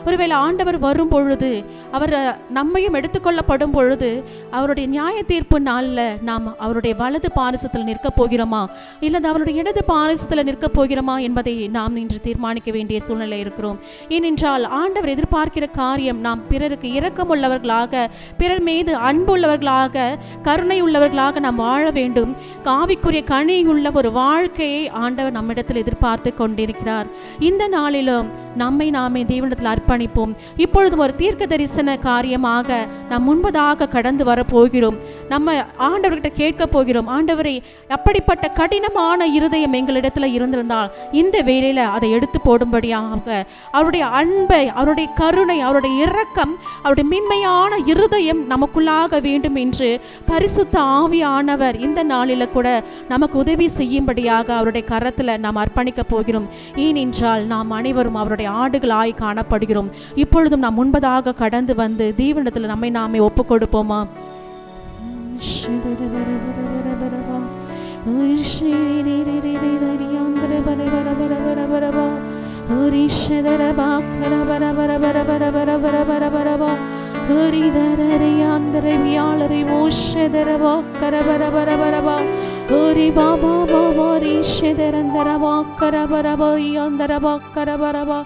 ஒருவேளை ஆண்டவர் வரும் பொழுது, அவர் நம்மையும் எடுத்துக்கொள்ளப்படும் பொழுது, அவருடைய நியாய தீர்ப்பு நாளில் நாம் அவருடைய வலது பாரிசத்தில் நிற்கப் போகிறோமா இல்லது அவருடைய இடது பாரிசத்தில் நிற்கப் போகிறோமா என்பதை நாம் இன்று தீர்மானிக்க வேண்டிய சூழ்நிலை இருக்கிறோம். ஏனென்றால் ஆண்டவர் எதிர்பார்க்கிற காரியம் நாம் பிறருக்கு இரக்கமுள்ளவர்களாக, பிறர் மீது அன்புள்ளவர்களாக, கருணை உள்ளவர்களாக நாம் வாழ வேண்டும். ஆவிக்குரிய கனியுள்ள ஒரு வாழ்க்கையை ஆண்டவர் நம்மிடத்தில் எதிர்பார்த்து கொண்டிருக்கிறார். இந்த நாளிலும் நம்மை நாமே தேவனிடத்தில் அர்ப்பணிப்போம். இப்பொழுதும் ஒரு தீர்க்க தரிசன காரியமாக நாம் முன்பதாக கடந்து வர போகிறோம். நம்ம ஆண்டவர்கிட்ட கேட்க போகிறோம், ஆண்டவரை அப்படிப்பட்ட கடினமான இருதயம் எங்களிடத்தில் இருந்திருந்தால் இந்த வேளையில் அதை எடுத்து போடும்படியாக அவருடைய அன்பை, அவருடைய கருணை, அவருடைய இரக்கம், அவருடைய மென்மையான இருதயம் நமக்குள்ளாக வேண்டும் என்று பரிசுத்த ஆவியானவர் இந்த நாளில் கூட நமக்கு உதவி செய்யும்படியாக அவருடைய கரத்தில் நாம் அர்ப்பணிக்க போகிறோம். ஏனென்றால் நாம் அனைவரும் அவருடைய ஆடுகளாய் காணப்படுகிறோம். இப்பொழுதும் நாம் முன்பதாக கடந்து வந்து தேவனிடத்தில் நம்மை நாமே ஒப்புக் கொடுப்போமா? Hori baba baba rishederandara karabara yandara karabara.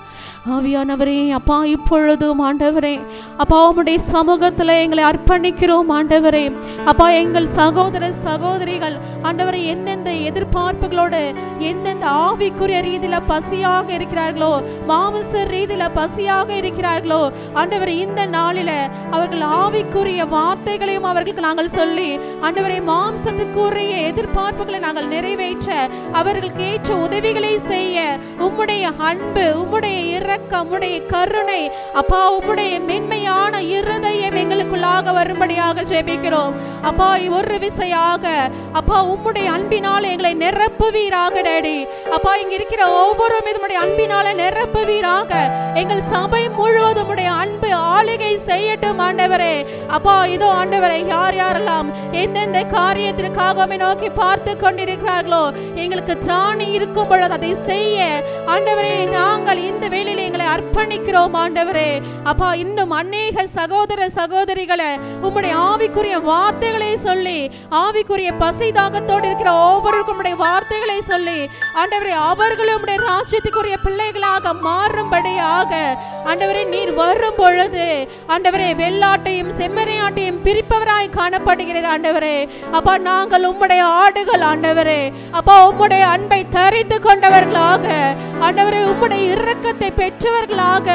ஆவியானவரே, அப்பா, இப்பொழுதும் ஆண்டவரே, அப்பா, உம்முடைய சமூகத்தில் எங்களை அர்ப்பணிக்கிறோம் ஆண்டவரே. அப்பா, எங்கள் சகோதர சகோதரிகள் ஆண்டவரை எந்தெந்த எதிர்பார்ப்புகளோடு, எந்தெந்த ஆவிக்குரிய ரீதியில் பசியாக இருக்கிறார்களோ, மாமிச ரீதியில் பசியாக இருக்கிறார்களோ ஆண்டவரை, இந்த நாளில் அவர்கள் ஆவிக்குரிய வார்த்தைகளையும் அவர்களுக்கு நாங்கள் சொல்லி ஆண்டவரை மாம்சத்துக்குரிய எதிர்பார்ப்புகளை நாங்கள் நிறைவேற்ற, அவர்களுக்கு ஏற்ற உதவிகளை செய்ய உம்முடைய அன்பு, உம்முடைய இரக்கம், உம்முடைய கருணை, அப்பா, உம்முடைய மென்மையான இருதயம் எங்களுக்குள்ளாக வரும்படியாக ஜெபிக்கிறோம். அப்பா, ஒரு விசையாக அப்பா உம்முடைய அன்பினால் எங்களை நிரப்புவீராக டேடி. அப்பா, இங்க இருக்கிற ஒவ்வொரு உம்முடைய அன்பினால நிரப்புவீராக. எங்கள் சபை முழுவதும் உம்முடைய அன்பு ஆளுகை செய்யட்டும் ஆண்டவரே. அப்பா, இதோ ஆண்டவரை, யார் யாரெல்லாம் எந்தெந்த காரியத்திற்காக நோக்கி பார்த்து கொண்டிருக்கிறார்களோ, எங்களுக்கு திராணி இருக்கும் பொழுது அதை செய்ய ஆண்டவரே நாங்கள் இந்த வேளையில் எங்களை அர்ப்பணிக்கிறோம் ஆண்டவரே. அப்பா, இன்னும் அநேக சகோதர சகோதரிகளை உம்முடைய ஆவிக்குரிய வார்த்தைகளை சொல்லி, ஆவிக்குரிய பசி தாகத்தோடு இருக்கிற ஒவ்வொருக்கும் உம்முடைய வார்த்தைகளை சொல்லி ஆண்டவரே அவர்களும் உம்முடைய ராஜ்யத்துக்குரிய பிள்ளைகளாக மாறும்படியாக ஆண்டவரே நீர் வரும் பொழுது ஆண்டவரே வெள்ளாட்டையும் செம்மறியாட்டையும் பிரிப்பவராய் காணப்படுகிறீர் ஆண்டவரே. அப்பா, நாங்கள் உம்முடைய ஆடுகள் ஆண்டவரே. அப்பா, உம்முடைய அன்பை தரித்து கொண்டவர்களாக ஆண்டவரே, உம்முடைய இரக்கத்தை பெற்றவர்களாக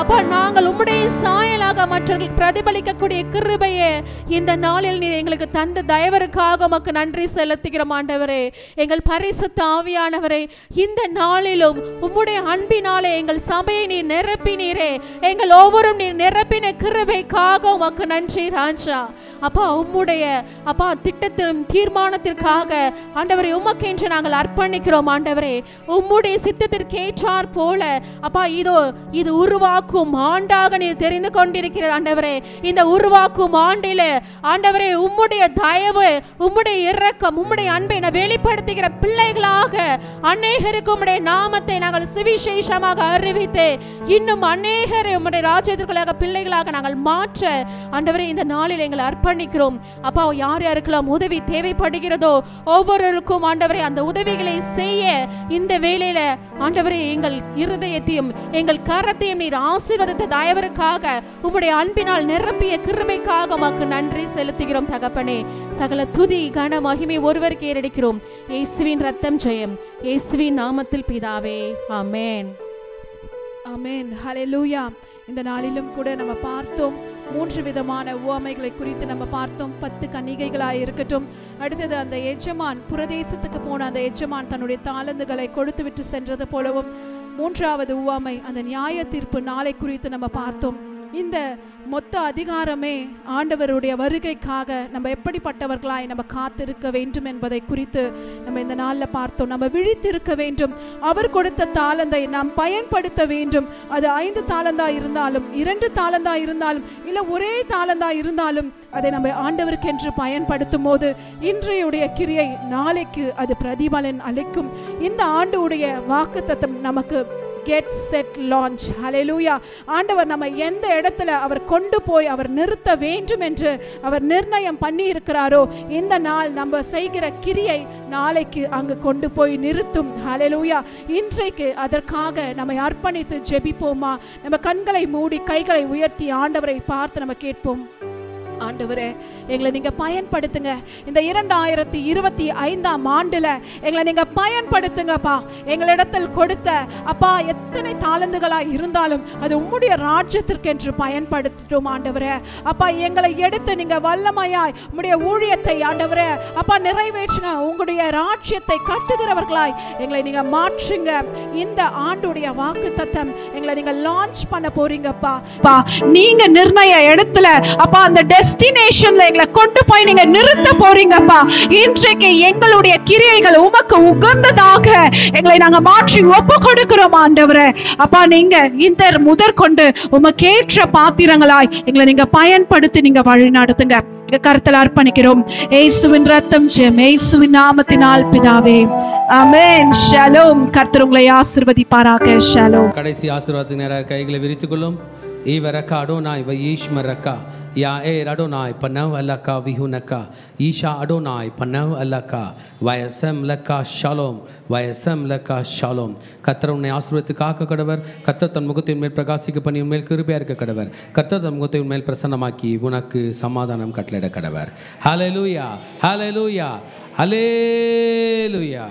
அப்பா நாங்கள் உம்முடைய சாயலாக மற்றவர்களுக்கு பிரதிபலிக்கக்கூடிய கிருபையை இந்த நாளில் நீர் எங்களுக்கு தந்த தயவருக்காக உமக்கு நன்றி செலுத்துகிறோம் ஆண்டவரே. எங்கள் பரிசுத்த ஆவியானவரே, இந்த நாளிலும் உம்முடைய அன்பினாலே எங்கள் சபையை நீர் நிரப்பினீரே. எங்கள் ஒவ்வொரு நீர் நிரப்பின கிருபைக்காக உமக்கு நன்றி ராஜா. அப்பா, உம்முடைய அப்பா திட்டத்திலும் தீர்மானத்திற்காக ஆண்டவரே உமக்கென்று நாங்கள் அர்ப்பணிக்கிறோம் ஆண்டவரே. உம்முடைய சித்தத்திற்கு ஏற்றார் போல அப்பா இது உருவாக்கும் ஆண்டாக நீர் தெரிந்து கொண்டிருக்கிற ஆண்டவரே. இந்த உருவாக்கும் ஆண்டில ஆண்டவரே உம்முடைய தயவு, உம்முடைய இரக்கம், உம்முடைய அன்பை வெளிப்படுத்துகிற பிள்ளைகளாக அநேகருக்கு உம்முடைய நாமத்தை நாங்கள் சுவிசேஷமாக அறிவித்து இன்னும் அநேகரை உம்முடைய ராஜ்யத்திற்குள்ளாக பிள்ளைகளாக நாங்கள் மாற்ற ஆண்டவரே இந்த நாளில் எங்களை அர்ப்பணிக்கிறோம். அப்பா, யார் யாருக்கெல்லாம் உதவி தேவைப்படுகிறதோ ஒவ்வொருவருக்கும் ஆண்டவரே அந்த உதவிகளை செய்ய இந்த வேளையில ஆண்டவரே எங்கள் இருதயத்தையும் எங்கள் கரத்தையும் நீர் ஆசீர்வதித்த தயவருக்காக உம்முடைய அன்பினால் நிரப்பிய கிருபைக்காக உமக்கு நன்றி செலுத்துகிறோம் தகப்பனே. சகல துதி கன மகிமை ஒருவருக்கு ஏறெடுக்கிறோம். இயேசுவின் ரத்தம் ஜெயம். இயேசுவின் நாமத்தில் பிதாவே, ஆமென். ஆமென். ஹல்லேலூயா. இந்த நாளிலும் கூட நம்ம பார்த்தோம் 3 விதமான உவமைகளை குறித்து நம்ம பார்த்தோம். 10 கன்னிகைகளாக இருக்கட்டும். அடுத்தது அந்த எஜமான், புரதேசத்துக்கு போன அந்த எஜமான் தன்னுடைய தாளந்துகளை கொடுத்து விட்டு சென்றது போலவும் 3வது உவமை அந்த நியாய தீர்ப்பு நாளை குறித்து நம்ம பார்த்தோம். இந்த மொத்த அதிகாரமே ஆண்டவருடைய வருகைக்காக நம்ம எப்படிப்பட்டவர்களாய் நம்ம காத்திருக்க வேண்டும் என்பதை குறித்து நம்ம இந்த நாளில் பார்த்தோம். நம்ம விழித்திருக்க வேண்டும். அவர் கொடுத்த தாளந்தை நாம் பயன்படுத்த வேண்டும். அது 5 தாளந்தா இருந்தாலும் 2 தாளந்தா இருந்தாலும் இல்லை ஒரே தாளந்தா இருந்தாலும் அதை நம்ம ஆண்டவருக்கென்று பயன்படுத்தும் போது இன்றையுடைய கிரியை நாளைக்கு அது பிரதிபலன் அளிக்கும். இந்த ஆண்டுடைய வாக்குத்தத்தம் நமக்கு கெட் செட் லான்ச். ஹல்லேலூயா. ஆண்டவர் நம்ம எந்த இடத்துல அவர் கொண்டு போய் அவர் நிறுத்த வேண்டும் என்று அவர் நிர்ணயம் பண்ணி இருக்கிறாரோ இந்த நாள் நம்ம செய்கிற கிரியை நாளைக்கு அங்கு கொண்டு போய் நிறுத்தும். ஹல்லேலூயா. இன்றைக்கு அதற்காக நம்மை அர்ப்பணித்து ஜெபிப்போமா? நம்ம கண்களை மூடி கைகளை உயர்த்தி ஆண்டவரை பார்த்து நம்ம கேட்போம். ஆண்டவரே, எங்களை நீங்க பயன்படுத்துங்க. இந்த 2025ஆம் ஆண்டுல எங்களை நீங்க பயன்படுத்துங்கப்பா. எங்களிடத்தில் கொடுத்த அப்பா எத்தனை தாளந்துகளா இருந்தாலும் அது உம்முடைய ராஜ்யத்திற்கென்று பயன்படுத்தட்டும் ஆண்டவரே. அப்பா, எங்களை எடுத்து நீங்க வல்லமையாய் உம்முடைய ஊழியத்தை ஆண்டவரே அப்பா நிறைவேற்றுங்க. உங்களுடைய ராஜ்யத்தை கட்டுகிறவர்களாய் எங்களை நீங்க மாற்றுங்க. இந்த ஆண்டுடைய வாக்குத்தத்தம் எங்களை நீங்க லான்ச் பண்ண போறீங்கப்பா. நீங்க நிர்ணய இடத்துல அப்பா அந்த டெஸ்டினேஷன்ல எங்களை கொண்டு போய் நீங்க நிறுத்த போறீங்கப்பா. இன்றைக்கு எங்களுடைய கிரியைகள் உமக்கு உகந்ததாக எங்களை நாங்க மாற்றி ஒப்பு கொடுக்கிறோம் ஆண்டவரே. அப்பா, நீங்க இந்த முதற்கொண்டு உமக்கு ஏற்ற பாத்திரங்களாய் எங்களை நீங்க பயன்படுத்தி நீங்க வழி நடத்துங்க. கருத்தில் அர்ப்பணிக்கிறோம். இயேசுவின் ரத்தம் ஜெயம். இயேசுவின் நாமத்தினால் பிதாவே, ஆமென். ஷலோம். கர்த்தர் உங்களை ஆசீர்வதிப்பாராக. ஷலோம். கடைசி ஆசீர்வாதத்துக்கு நேராக கைகளை விரித்துக் கொள்ளும். ஈவரக்கா அடோனாய் வயீஷ்மரக்கா யா அடோனாய் பனவ் அல்லக்கா விஹுனக்கா ஈஷா அடோனாய் பனவ் அல்லக்கா வயசம் லக்கா ஷாலோம் வயசம் லக்கா ஷாலோம். கர்த்தர் உன்னை ஆசீர்வதித்து காக்க கடவர். கர்த்தர் தன் முகத்தை மேல் பிரகாசிக்க பண்ணி உன்மேல் கிருபையா இருக்க கடவர். கர்த்தர் தன் முகத்தை உன்மேல் பிரசன்னமாக்கி உனக்கு சமாதானம் கட்டளையிட கடவர். ஹல்லேலூயா, ஹல்லேலூயா, ஹல்லேலூயா.